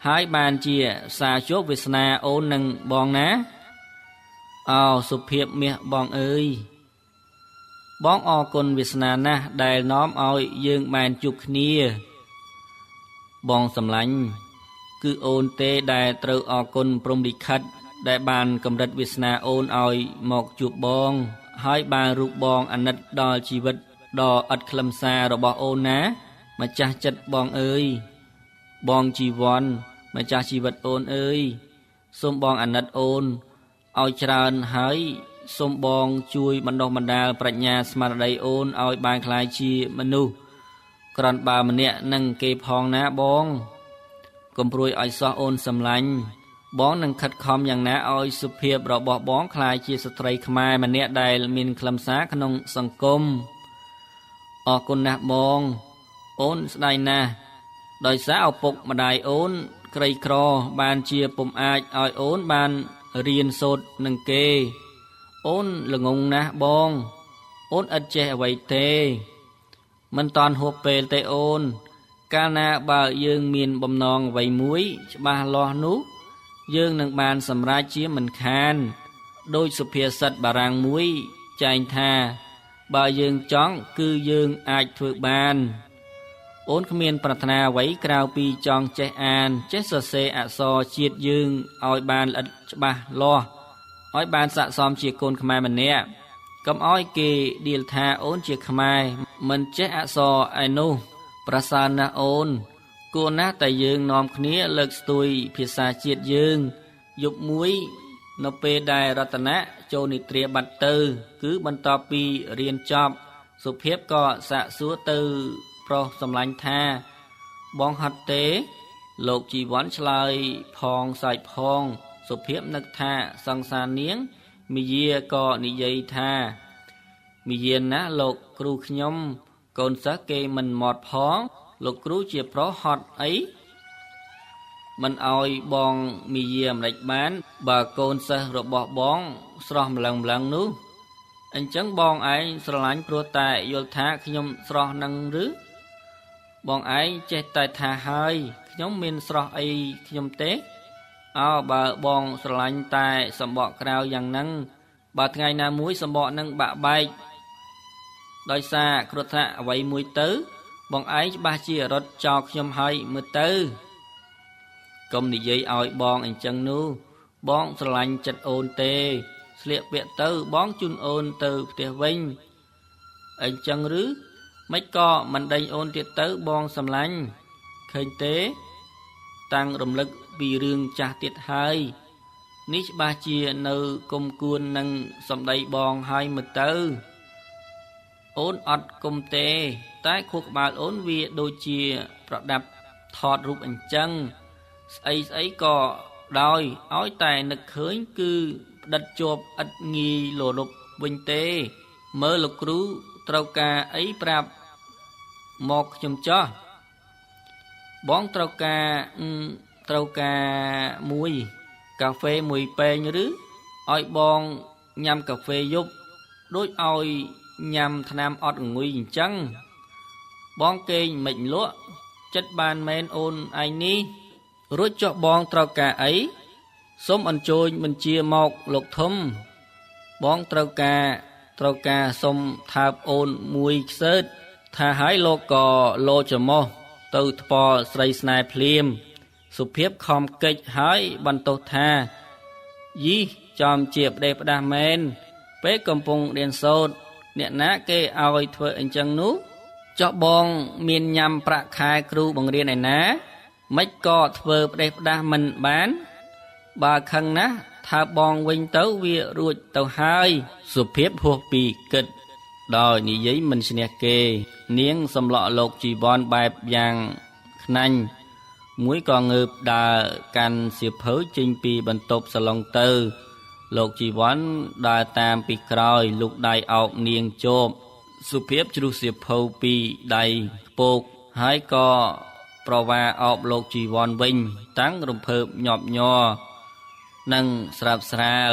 ហើយបានជាសារជោគវាសនាអូននឹងបងណាអោសុភាពមាសបងអើយបងអរគុណវាសនាណាស់ដែលនាំឲ្យយើងបានជួបគ្នាបងសម្លាញ់គឺអូនទេដែលត្រូវអរគុណព្រំលិខិតដែលបានកម្រិតវាសនាអូនឲ្យមកជួបបងហើយបានរូបបងអាណិតដល់ជីវិតដ៏ឥតខ្លឹមសាររបស់អូនណាម្ចាស់ចិត្តបងអើយបងជីវ័នម្ចាស់ជីវិតអូនអើយសូមបងអាណិតអូនឲ្យច្រើនហើយសូមបងជួយបណ្ដុះបណ្ដាលប្រាជ្ញាស្មារតីអូនឲ្យបានក្លាយជាមនុស្សក្រាន់បើម្នាក់នឹងគេផងណាបងកុំព្រួយឲ្យសោះអូនសម្លាញ់បងនឹងខិតខំយ៉ាងណាឲ្យសុភាពរបស់បងក្លាយជាស្ត្រីខ្មែរម្នាក់ដែលមានខ្លឹមសារក្នុងសង្គមអរគុណណាស់បងអូនស្ដាយណាស់ដោយសារឪពុកម្ដាយអូនក្រីក្របានជាពុំអាចឲ្យអូនបានរៀនសូត្រនឹងគេអូនល្ងងណាស់បងអូនឥតចេះអ្វីទេមិនតាន់ហួសពេលទេអូនកាលណាបើយើងមានបំណងអ្វីមួយច្បាស់លាស់នោះយើងនឹងបានសម្រេចជាមិនខានដោយសុភាសិតបារាំងមួយចែងថាបើយើងចង់គឺយើងអាចធ្វើបានអូនគ្មានប្រាថ្នាអ្វីក្រៅពីចង់ចេះអានចេះសរសេរអក្សរជាតិយើងឲ្យបានល្អិតច្បាស់លាស់ឲ្យបានស័ក្តិសមជាកូនខ្មែរម្នាក់កុំឲ្យគេដៀលថាអូនជាខ្មែរមិនចេះអក្សរឯនោះប្រសើរណាស់អូនគួរណាស់តែយើងនាំគ្នាលើកស្ទួយភាសាជាតិយើងយប់មួយនៅពេលដែលរតនៈចូលនិទ្រាប័ត្រទៅគឺបន្ទាប់ពីរៀនចប់ សុភាពក៏សាកសួរទៅប្រុសសម្លាញ់ថាបងហត់ទេលោកជីវ័នឆ្លើយផងសើចផងសុភាពនឹកថាសង្សារនាងមាយាក៏និយាយថាមាយាណាលោកគ្រូខ្ញុំកូនសិស្សគេមិនមកផងលោកគ្រូជាប្រុសហត់អីមិនអោយបងមាយាមិនដេចបានបើកូនសិស្សរបស់បងស្រស់ម្លឹងនោះអញ្ចឹងបងឯងស្រឡាញ់ព្រោះតែយល់ថាខ្ញុំស្រស់នឹងឬបងឯងចេះតែថាហើយខ្ញុំមានស្រស់អីខ្ញុំទេអើបើបងស្រឡាញ់តែសម្បកក្រៅយ៉ាងហ្នឹងបើថ្ងៃណាមួយសម្បកនឹងបាក់បែកដោយសារគ្រោះថ្នាក់អ្វីមួយទៅបងឯងច្បាស់ជារត់ចោលខ្ញុំហើយមើលទៅកុំនិយាយឲ្យបងអញ្ចឹងនោះបងស្រឡាញ់ចិត្តអូនទេស្លៀកពាក់ទៅបងជូនអូនទៅផ្ទះវិញអញ្ចឹងឬមិនក៏មិនដេញអូនទៀតទៅបងសម្លាញ់ឃើញទេតាំងរំលឹកពីរឿងចាស់ទៀតហើយនេះច្បាស់ជានៅគុំគួននឹងសម្ដីបងហើយមើលទៅអូនអត់គុំទេតែខួរក្បាលអូនវាដូចជាប្រដាប់ថតរូបអញ្ចឹងស្អីក៏ដោយឲ្យតែនឹកឃើញគឺផ្ដិតជាប់ឥតងាយលរប់វិញទេមើលលោកគ្រូត្រូវការអីប្រាប់មកខ្ញុំចោះបងត្រូវការមួយកាហ្វេមួយពែងឬឲ្យបងញ៉ាំកាហ្វេយប់ដូចឲ្យញ៉ាំថ្នាំអត់ងុយអញ្ចឹងបងគេងមិនលក់ចិត្តបានមែនអូនឯងនេះរួចចុះបងត្រូវការអីសូមអញ្ជើញបញ្ជាមកលោកធំបងត្រូវការសូមថើបអូនមួយខ្សើតថាហើយលោកក៏លោច្រមុះទៅថ្ពាល់ស្រីស្នេហ៍ភ្លាមសុភាពខំកិច្ចហើយបន្ទោសថាយីចំជាផ្ដេសផ្ដាស់មែនពេលកំពុងរៀនសូត្រអ្នកណាគេឲ្យធ្វើអញ្ចឹងនោះចុះបងមានញ៉ាំប្រាក់ខែគ្រូបង្រៀនឯណាមិនក៏ធ្វើផ្ដេសផ្ដាស់មិនបានបើខឹងណាស់ថាបងវិញទៅវារួចទៅហើយសុភាពហួសពីគិតដោយនិយាយមិនឈ្នះគេនាងសម្លក់លោកជីវ័នបែបយ៉ាងខ្នាញ់មួយក៏ងើបដើរកាន់សៀវភៅចេញពីបន្ទប់សាឡុងទៅលោកជីវ័នដើរតាមពីក្រោយលូកដៃអោបនាងជប់សុភាពជ្រុះសៀវភៅពីដៃខ្ពកហើយក៏ប្រវាអោបលោកជីវ័នវិញតាំងរំភើបញាប់ញ័រនិងស្រាប់ស្រាល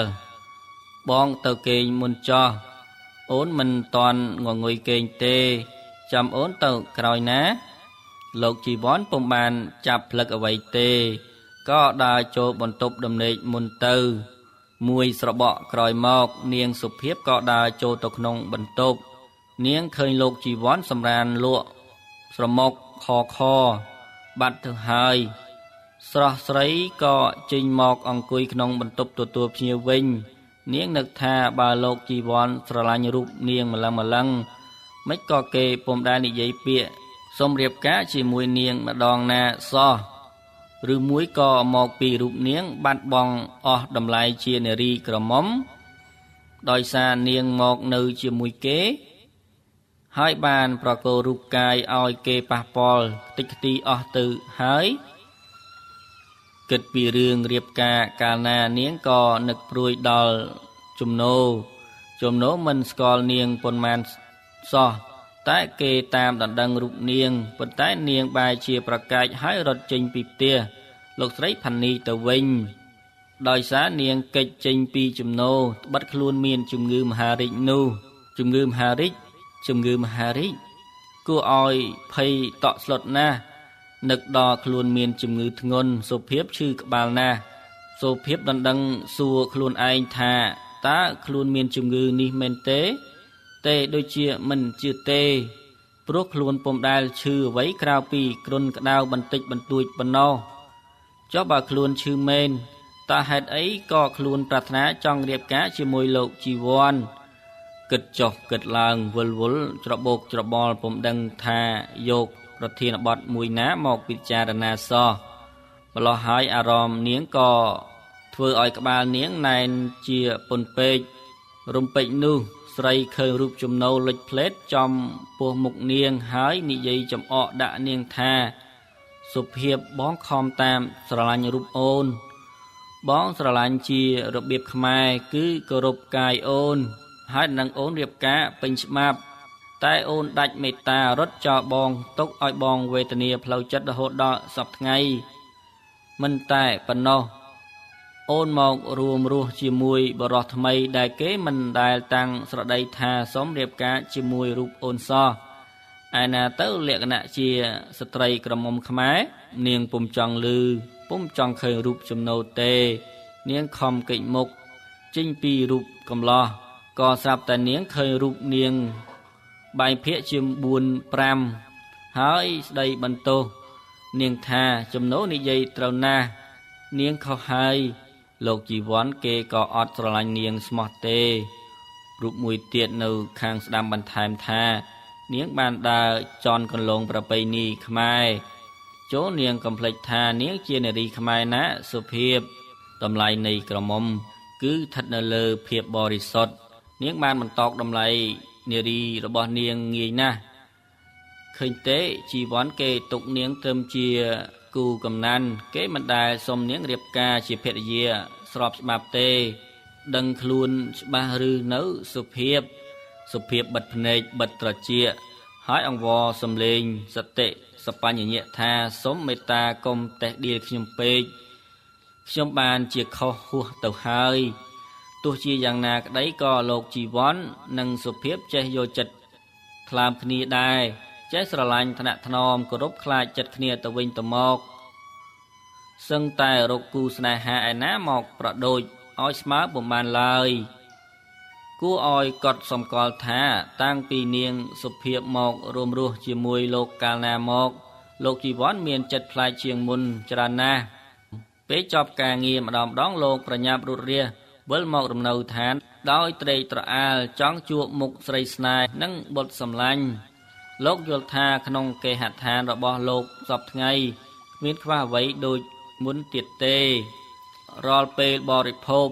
បងទៅគេងមុនចោះអូនមិនតាន់ងងុយគេងទេចាំអូនទៅក្រោយណាលោកជីវ័នពុំបានចាប់ផ្លឹកអ្វីទេក៏ដើរចូលបន្ទប់ដំណេកមុនទៅមួយស្របក់ក្រោយមកនាងសុភាពក៏ដើរចូលទៅក្នុងបន្ទប់នាងឃើញលោកជីវ័នសម្រានលក់ស្រមុកខបាត់ទៅហើយស្រស់ស្រីក៏ចេញមកអង្គុយក្នុងបន្ទប់ទទួលភ្ញៀវវិញនាងនឹកថាបើលោកជីវ័នស្រឡាញ់រូបនាងម្លឹងមិនក៏គេពុំដែលនិយាយពាក្យសូមរៀបការជាមួយនាងម្ដងណាសោះឬមួយក៏មកពីរូបនាងបាត់បង់អស់តម្លៃជានារីក្រមុំដោយសារនាងមកនៅជាមួយគេហើយបានប្រកោរូបកាយឲ្យគេប៉ះពាល់ខ្ទេចខ្ទីអស់ទៅហើយគិតពីរឿងរៀបការកាលណានាងក៏នឹកព្រួយដល់ជំនោមិនស្គាល់នាងប៉ុន្មានសោះតែគេតាមដណ្ដឹងរូបនាងប៉ុន្តែនាងបែរជាប្រកែកហើយរត់ចេញពីផ្ទះលោកស្រីផានីទៅវិញដោយសារនាងកិច្ចចេញពីជំនោត្បិតខ្លួនមានជំងឺមហារីកនោះជំងឺមហារីកគួរឲ្យភ័យតក់ស្លុតណាស់នឹកដល់ខ្លួនមានជំងឺធ្ងន់សុភាពឈឺក្បាលណាស់សុភាពដណ្ដឹងសួរខ្លួនឯងថាតើខ្លួនមានជំងឺនេះមែនទេដូចជាមិនជឿទេព្រោះខ្លួនពុំដែលឈឺអ្វីក្រៅពីគ្រុនក្តៅបន្តិចបន្តួចប៉ុណ្ណោះចុះបើខ្លួនឈឺមែនតើហេតុអីក៏ខ្លួនប្រាថ្នាចង់រៀបការជាមួយលោកជីវ័នគិតចុះគិតឡើងវល់ច្របូកច្របល់ពុំដឹងថាយកប្រធានបទមួយណាមកពិចារណាសោះម្ល៉េះហើយអារម្មណ៍នាងក៏ធ្វើឲ្យក្បាលនាងណែនជាពន់ពេករំពេចនោះ ស្រីឃើញរូបចំណោលលេចផ្លេតចំពោះមុខនាងហើយនិយាយចំអកដាក់នាងថាសុភាពបងខំតាមស្រឡាញ់រូបអូនបងស្រឡាញ់ជារបៀបខ្មែរគឺគោរពកាយអូនហើយនឹងអូនរៀបការពេញច្បាប់តែអូនដាច់មេត្តារត់ចោលបងទុកឲ្យបងវេទនាផ្លូវចិត្តរហូតដល់សពថ្ងៃមិនតែប៉ុណ្ណោះអូនមករួមរស់ជាមួយបរិសថ្មីដែលគេមិនដែលតាំងស្រដីថាសូមរៀបការជាមួយរូបអូនសោះឯណាទៅលក្ខណៈជាស្ត្រីក្រមុំខ្មែរនាងពុំចង់ឮពុំចង់ឃើញរូបចំណូលទេនាងខំកិច្ចមុខចេញពីរូបកំឡោះក៏ស្រាប់តែនាងឃើញរូបនាងបែកភាកជា4 5ហើយស្ដីបន្ទោសនាងថាចំណូលនិយាយត្រូវណាស់នាងខុសហើយលោកជីវ័នគេក៏អត់ស្រឡាញ់នាងស្មោះទេរូបមួយទៀតនៅខាងស្ដាំបន្ថែមថានាងបានដើរចន់កន្លងប្រពៃណីខ្មែរចូលនាងកំភ្លេចថានាងជានារីខ្មែរណាសុភាពតម្លៃនៃក្រមុំគឺស្ថិតនៅលើភាពបរិសុទ្ធនាងបានបន្តតម្លៃនារីរបស់នាងងាយណាស់ឃើញទេជីវ័នគេទុកនាងត្រឹមជាគូកំណាន់គេមិនដែលសុំនាងរៀបការជាភរិយាស្របច្បាប់ទេដឹងខ្លួនច្បាស់ឬនៅសុភាពបិទភ្នែកបិទត្រចៀកហើយអង្វរសំលេងសតិសបញ្ញៈថាសូមមេត្តាកុំតេះដៀលខ្ញុំពេកខ្ញុំបានជាខុសហួសទៅហើយទោះជាយ៉ាងណាក្តីក៏លោកជីវ័ននិងសុភាពចេះយកចិត្តថ្លើមគ្នាដែរចេះស្រឡាញ់ថ្នាក់ថ្នមគោរពខ្លាចចិត្តគ្នាទៅវិញទៅមកសឹងតែរកគូស្នេហាឯណាមកប្រដូចឲ្យស្មើពុំបានឡើយគួរឲ្យកត់សម្គាល់ថាតាំងពីនាងសុភាពមករួមរស់ជាមួយលោកកាលណាមកលោកជីវ័នមានចិត្តប្លែកជាងមុនច្រើនណាស់ពេលចប់ការងារម្ដងលោកប្រញាប់រត់រាវិលមករំនៅឋានដោយត្រេកត្រអាលចង់ជួបមុខស្រីស្នេហ៍និងបុត្រសម្លាញ់លោកយល់ថាក្នុងគេហដ្ឋានរបស់លោកសពថ្ងៃគ្មានខ្វះអ្វីដូចមុនទៀតទេរាល់ពេលបរិភោគ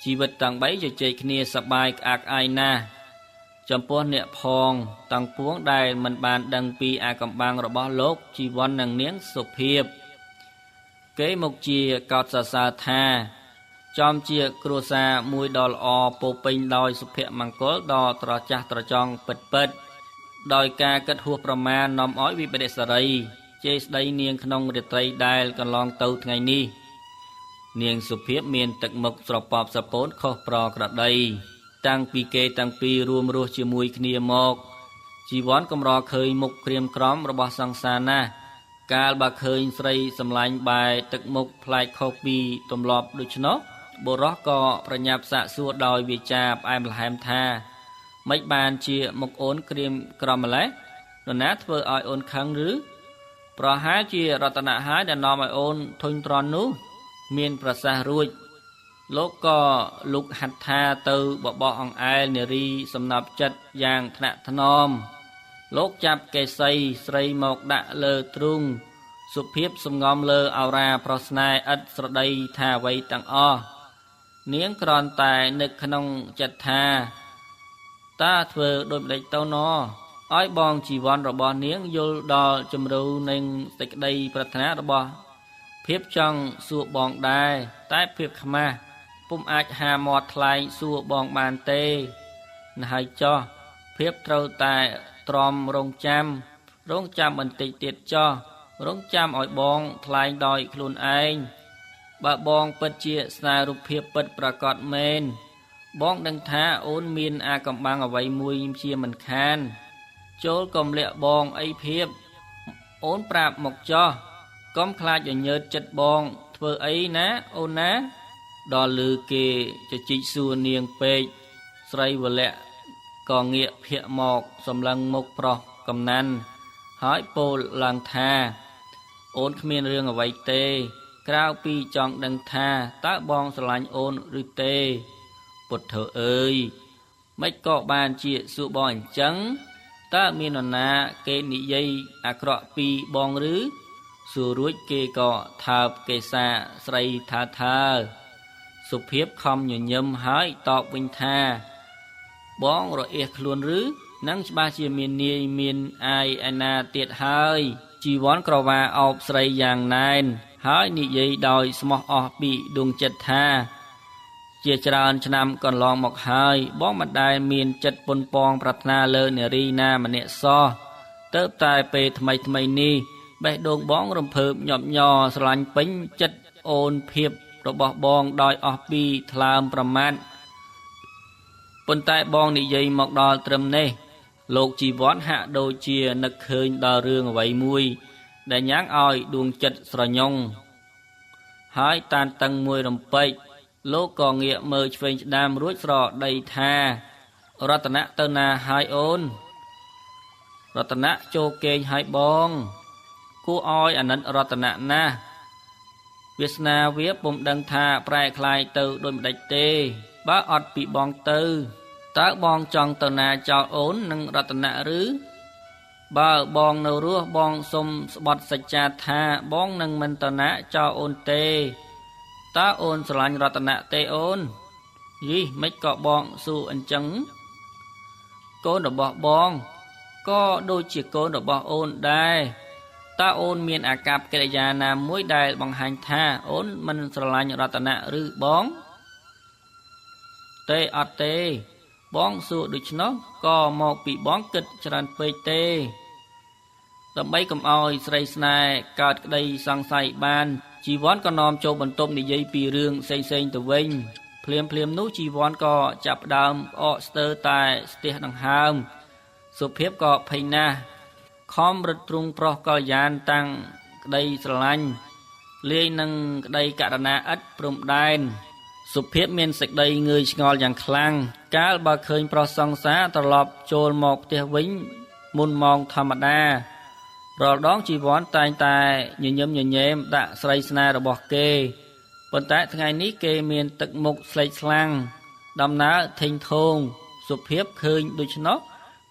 ជីវិតទាំង3ជជែកគ្នាសប្បាយក្អាកក្អាយណាស់ចំពោះអ្នកផងទាំងពួងដែលមិនបានដឹងពីអាកំបាំងរបស់លោកជីវ័ននិងនាងសុភាពគេមកជាកោតសរសើរថាចំជាគ្រួសារមួយដ៏ល្អពោពេញដោយសុភមង្គលដ៏ត្រចះត្រចង់ពិតដោយការគិតហួសប្រមាណនាំឲ្យវិបដិសារីជេរស្ដីនាងក្នុងរាត្រីដែលកន្លងទៅថ្ងៃនេះនាងសុភាពមានទឹកមុខស្រពាប់ស្រពោនខុសប្រក្រតីតាំងពីគេទាំងពីររួមរស់ជាមួយគ្នាមកជីវ័នកម្រឃើញមុខក្រៀមក្រំរបស់សង្សារណាស់កាលបើឃើញស្រីសម្លាញ់បែរទឹកមុខប្លែកខុសពីទម្លាប់ដូច្នោះបុរសក៏ប្រញាប់សាកសួរដោយវាចាផ្អែមល្ហែមថាមិនបានជាមុខអូនក្រៀមក្រំម្ល៉េះនរណាធ្វើឲ្យអូនខឹងឬប្រហែលជារតនៈហើយដែលនាំឲ្យអូនធុញទ្រាន់នោះមានប្រសាសន៍រួចលោកក៏លុកហាត់ថាទៅបបោះអង្អែលនារីសំណប់ចិត្តយ៉ាងថ្នាក់ថ្នមលោកចាប់កេសីស្រីមកដាក់លើទ្រូងសុភាពសំងំលើឱរាប្រស្នេហ៍ឥតស្រដីថាអ្វីទាំងអស់នាងគ្រាន់តែនឹកក្នុងចិត្តថាតើធ្វើដូចម្ដេចទៅណឲ្យបងជីវ័នរបស់នាងយល់ដល់ជំរូនិងសេចក្តីប្រាថ្នារបស់ភាពចង់សួរបងដែរតែភាពខ្មាស់ពុំអាចហាមាត់ថ្លែងសួរបងបានទេណាស់ហើយចោះភាពត្រូវតែទ្រាំរងចាំបន្តិចទៀតចោះរងចាំឲ្យបងថ្លែងដោយខ្លួនឯងបើបងពិតជាស្នេហ៍រូបភាពពិតប្រាកដមែនបងដឹងថាអូនមានអាកំបាំងអ្វីមួយជាមិនខានចូលកុំលាក់បងអីភាពអូនប្រាប់មកចោះកុំខ្លាចញើតចិត្តបងធ្វើអីណាអូនណាដល់ឮគេជជីកសួរនាងពេកស្រីវលៈក៏ងាកភាកមកសម្លឹងមុខប្រុសកំណាន់ហើយពោលឡើងថាអូនគ្មានរឿងអ្វីទេក្រៅពីចង់ដឹងថាតើបងស្រឡាញ់អូនឬទេពុទ្ធើអើយមិនក៏បានជាសួរបងអញ្ចឹងតើមាននរណាគេនិយាយអាក្រក់ពីបងឬសួររួចគេក៏ថើបកេសាស្រីថាសុភាពខំញញឹមហើយតបវិញថាប បងរអៀសខ្លួនឬនឹងច្បាស់ជាមាននាយមានអាយឯណាទៀតហើយជីវ័នក្រវ៉ាអោបស្រីយ៉ាងណែនហើយនិយាយដោយស្មោះអស់ពីដួងចិត្តថាជាច្រើនឆ្នាំកន្លងមកហើយបងមិនដែលមានចិត្តប៉ុនប៉ងប្រាថ្នាលើនារីណាម្នាក់សោះទៅតែពេលថ្មីនេះបេះដូងបងរំភើបញាប់ញ័រស្រឡាញ់ពេញចិត្តអូនភាពរបស់បងដោយអស់ពីថ្លើមប្រមាថប៉ុន្តែបងនិយាយមកដល់ត្រឹមនេះលោកជីវ័នហាក់ដូចជានឹកឃើញដល់រឿងអ្វីមួយដែលញ៉ាំងឲ្យដួងចិត្តស្រញ់ហើយតានតឹងមួយរំពេចលោកក៏ងាកមើលឆ្វេងស្ដាមរួចស្រដីថារតនៈទៅណាហើយអូនរតនៈចូលគេងហើយបងគួរឲ្យអាណិតរតនៈណាស់វាសនាវាពុំដឹងថាប្រែคล้ายទៅដូចម្ដេចទេបើអត់ពីបងទៅតើបងចង់ទៅណាចោលអូននិងរតនៈឬបើបងនៅរស់បងសុំស្បត់សច្ចាថាបងនឹងមិនទៅណាចោលអូនទេតើអូនស្រឡាញ់រតនៈទេអូនយីមិនក៏បងសួរអញ្ចឹងកូនរបស់បងក៏ដូចជាកូនរបស់អូនដែរតើអូនមានអាកប្បកិរិយាណាមួយដែលបង្ហាញថាអូនមិនស្រឡាញ់រតនៈឬបងទេអត់ទេបងសួរដូច្នោះក៏មកពីបងគិតច្រើនពេកទេដើម្បីកុំឲ្យស្រីស្នេហ៍កើតក្តីសង្ស័យបានជីវ័នក៏នាំចូលបន្ទប់និយាយពីរឿងផ្សេងទៅវិញភ្លាមនោះជីវ័នក៏ចាប់ផ្ដើមអកស្ទើរតែស្ទះដង្ហើមសុភាពក៏ភ័យណាស់ខំរត់ទ្រុងប្រុសកល្យានតាំងក្តីស្រឡាញ់លាយនឹងក្តីករណាឥតព្រំដែនសុភាពមានសេចក្តីងឿយឆ្ងល់យ៉ាងខ្លាំងកាលបើឃើញប្រុសសង្សារត្រឡប់ចូលមកផ្ទះវិញមុនម៉ោងធម្មតារាល់ដងជីវ័នតែងតែញញឹមញញែមដាក់ស្រីស្នេហ៍របស់គេប៉ុន្តែថ្ងៃនេះគេមានទឹកមុខស្លេកស្លាំងដំណើរធេងធងសុភាពឃើញដូច្នោះ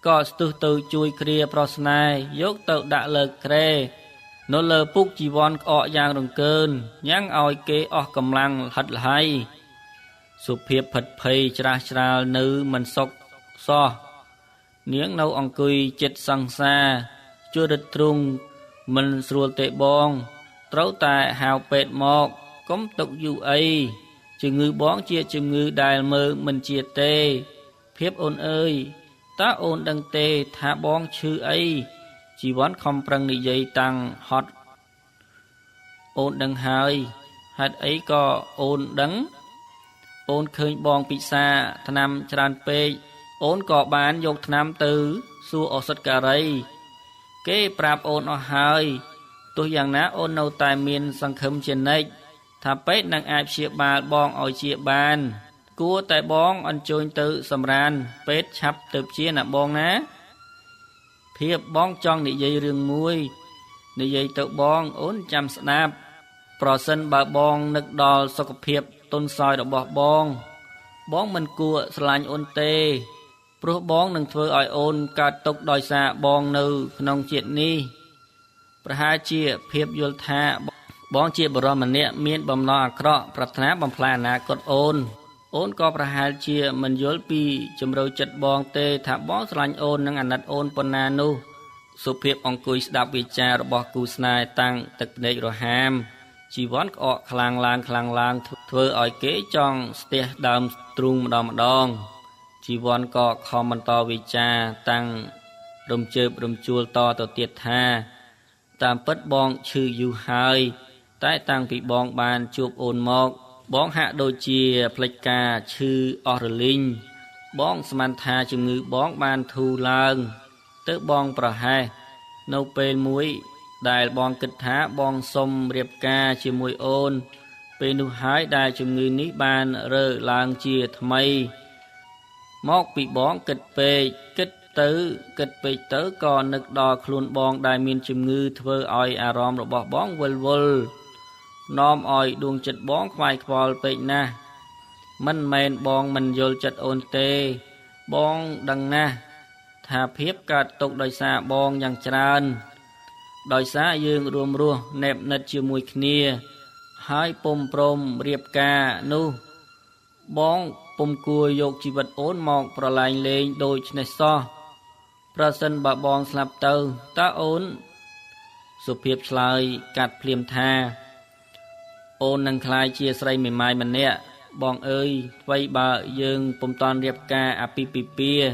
ក៏ស្ទុះទៅជួយគ្រាប្រុសស្នេហ៍យកទៅដាក់លើគ្រែនៅលើពុកជីវ័នក្អកយ៉ាងរង្គើនញ៉ាំងឲ្យគេអស់កម្លាំងហិតល្ហៃសុភាពផិតភ័យច្រាស់ច្រាលនៅមិនសុខសោះនាងនៅអង្គុយចិត្តសង្សារជួយរត់ទ្រុងមិនស្រួលទេបងត្រូវតែហៅពេទ្យមកកុំទុកយូរអីជំងឺបងជាជំងឺដែលមើលមិនជាទេភាពអូនអើយតើអូនដឹងទេថាបងឈឺអីជីវ័នខំប្រឹងនិយាយតាំងហត់អូនដឹងហើយហេតុអីក៏អូនដឹងអូនឃើញបងពិសាថ្នាំច្រើនពេកអូនក៏បានយកថ្នាំទៅសួរឱសថការីគេប្រាប់អូនអស់ហើយទោះយ៉ាងណាអូននៅតែមានសង្ឃឹមជានិច្ចថាពេទ្យនឹងអាចព្យាបាលបងឲ្យជាបានគួរតែបងអញ្ជើញទៅសម្រានពេទ្យឆាប់ទៅព្យាណាបងណាភាពបងចង់និយាយរឿងមួយនិយាយទៅបងអូនចាំស្ដាប់ប្រសិនបើបងនឹកដល់សុខភាពទុនសោយរបស់បងមិនគួរស្រឡាញ់អូនទេព្រោះបងនឹងធ្វើឲ្យអូនកើតទុក្ខដោយសារបងនៅក្នុងជាតិនេះប្រហែលជាភាពយល់ថាបងជាបរិសម្នាក់មានបំណងអាក្រក់ប្រាថ្នាបំផ្លាញអនាគតអូនក៏ប្រហែលជាមិនយល់ពីជំរឿចិត្តបងទេថាបងស្រឡាញ់អូននិងអាណិតអូនប៉ុណ្ណានោះសុភាពអង្គុយស្ដាប់វិចាររបស់គូស្នេហ៍តាំងទឹកភ្នែករហាមជីវ័នក្អកខ្លាំងឡើងធ្វើឲ្យគេចង់ស្ទះដើមទ្រូងម្ដងជីវ័នក៏ខំបន្តវិចារតាំងរំជើបរំជួលតទៅទៀតថាតាមពិតបងឈឺយូរហើយតែតាំងពីបងបានជួបអូនមកបងហាក់ដូចជាផ្លេចការឈឺអស់រលីងបងស្មានថាជំងឺបងបានធូរឡើងទៅបងប្រហែសនៅពេលមួយដែលបងគិតថាបងសុំរៀបការជាមួយអូនពេលនោះហើយដែលជំងឺនេះបានរើឡើងជាថ្មីមកពីបងគិតពេកទៅក៏នឹកដល់ខ្លួនបងដែលមានជំងឺធ្វើឲ្យអារម្មណ៍របស់បងវិលវល់នាំឲ្យដួងចិត្តបងខ្វាយខ្វល់ពេកណាស់មិនមែនបងមិនយល់ចិត្តអូនទេបងដឹងណាស់ថាភាពកើតទុកដោយសារបងយ៉ាងច្រើនដោយសារយើងរួមរស់ណែបណិតជាមួយគ្នាហើយពុំព្រមរៀបការនោះបងព ពុំគួរយកជីវិតអូនមកប្រឡែងលេងដូចនេះសោះប្រសិនបើបងស្លាប់ទៅតើអូនសុភាពឆ្លើយកាត់ភ្លាមថាអូននឹងក្លាយជាស្រីមេម៉ាយម្នាក់បងអើយអ្វីបើយើងពុំតាន់រៀបការអាពាហ៍ពិពាហ៍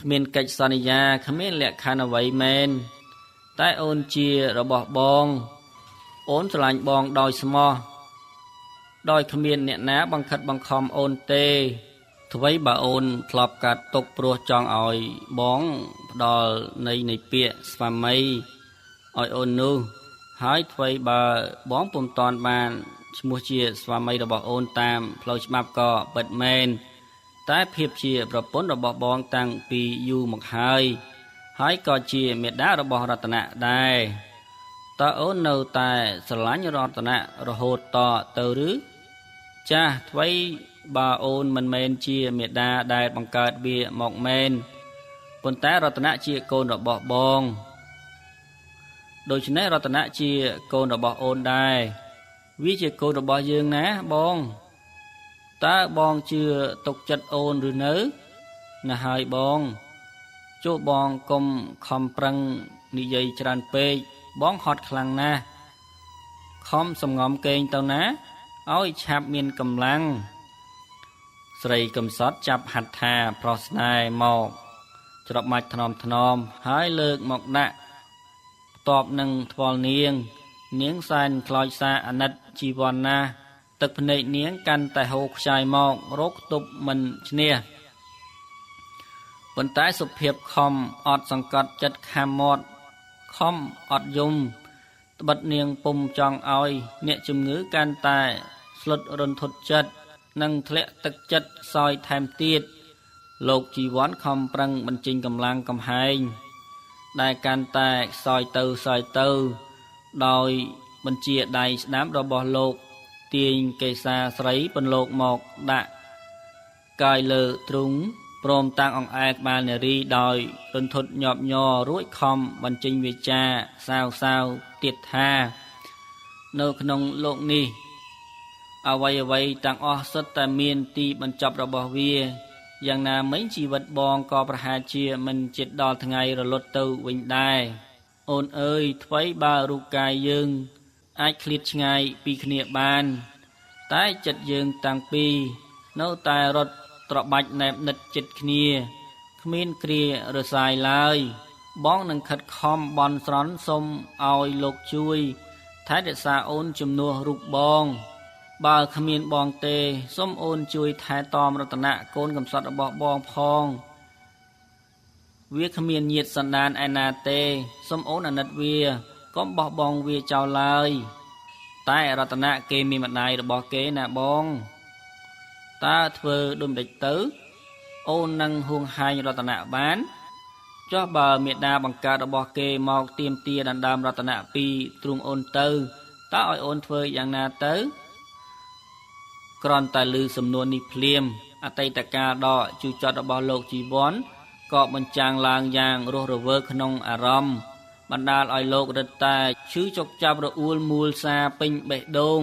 គ្មានកិច្ចសន្យាគ្មានលក្ខខណ្ឌអ្វីមែនតែអូនជារបស់បងអូនស្រឡាញ់បងដោយស្មោះដោយគ្មានអ្នកណាបង្ខិតបង្ខំអូនទេអ្វីបើអូនធ្លាប់កាត់ទុកព្រោះចង់ឲ្យបងផ្ដល់នៃពាក្យស្វាមីឲ្យអូននោះហើយអ្វីបើបងពុំតាន់បានឈ្មោះជាស្វាមីរបស់អូនតាមផ្លូវច្បាប់ក៏ពិតមែនតែភាពជាប្រពន្ធរបស់បងតាំងពីយូរមកហើយក៏ជាមេដារបស់រតនៈដែរតើអូននៅតែស្រឡាញ់រតនៈរហូតតទៅឬចាស់អ្វីបើអូនមិនមែនជាមេដាដែលបង្កើតវាមកមែនប៉ុន្តែរតនៈជាកូនរបស់បងដូច្នេះរតនៈជាកូនរបស់អូនដែរវាជាកូនរបស់យើងណាបងតើបងជឿទុកចិត្តអូនឬនៅណាហើយបងចូលបងកុំខំប្រឹងនិយាយច្រើនពេកបងហត់ខ្លាំងណាស់ខំសំងំកេងទៅណាឲ្យឆាប់មានកម្លាំងស្រីកំសត់ចាប់ហត្ថថាប្រុសស្នេហ៍មកច្រប់មាច់ថ្នមហើយលើកមកដាក់ផ្ទាប់នឹងថ្វល់នាងសែនខ្លោចសារអាណិតជីវ័នណាទឹកភ្នែកនាងកាន់តែហូរខ្ចាយមករកទប់មិនឈ្នះប៉ុន្តែសុភាពខំអត់សង្កត់ចិត្តខាំមាត់ខំអត់យំត្បិតនាងពុំចង់ឲ្យអ្នកជំងឺកាន់តែស្លុតរន្ធត់ចិត្តនិងធ្លាក់ទឹកចិត្តសោយថែមទៀតលោកជីវ័នខំប្រឹងបញ្ចេញកម្លាំងកំហែងដែលកាន់តែសោយទៅដោយបញ្ជាដៃស្ដាំរបស់លោកទាញកេសាស្រីពន្លកមកដាក់កាយលើទ្រុងព្រមតាំងអង្អែលក្បាលនារីដោយរន្ធត់ញាប់ញ័ររួចខំបញ្ចេញវាចាសាវទៀតថានៅក្នុងលោកនេះអ្វីទាំងអស់សុទ្ធតែមានទីបញ្ចប់របស់វាយ៉ាងណាមិញជីវិតបងក៏ប្រហែលជាមិនជិតដល់ថ្ងៃរលត់ទៅវិញដែរអូនអើយអ្វីបើរូបកាយយើងអាចឃ្លាតឆ្ងាយពីគ្នាបានតែចិត្តយើងតាំងពីនៅតែរត់ត្របាច់ណែបនិតចិត្តគ្នាគ្មានគ្រារសាយឡើយបងនឹងខិតខំបន់ស្រន់សុំឲ្យលោកជួយថែរក្សាអូនជំនួសរូបបងបើគ្មានបងទេសូមអូនជួយថែទាំរតនៈកូនកំសត់របស់បងផងវាគ្មានញាតិសន្តានឯណាទេសូមអូនអាណិតវាកុំបោះបង់វាចោលឡើយតែរតនៈគេមានម្ដាយរបស់គេណាបងតើធ្វើដូចម្ដេចទៅអូននឹងហួងហែងរតនៈបានចុះបើមេដាបង្កើតរបស់គេមកទាមទារដណ្ដើមរតនៈពីទ្រង់អូនទៅតើឲ្យអូនធ្វើយ៉ាងណាទៅគ្រាន់តែឮសំណួរនេះភ្លាមអតីតកាលដ៏ជូរចត់របស់លោកជីវ័នក៏បញ្ចាំងឡើងយ៉ាងរស់រវើកក្នុងអារម្មណ៍បណ្ដាលឲ្យលោករឹតតែឈឺចុកចាប់រអួលមូលសាពេញបេះដូង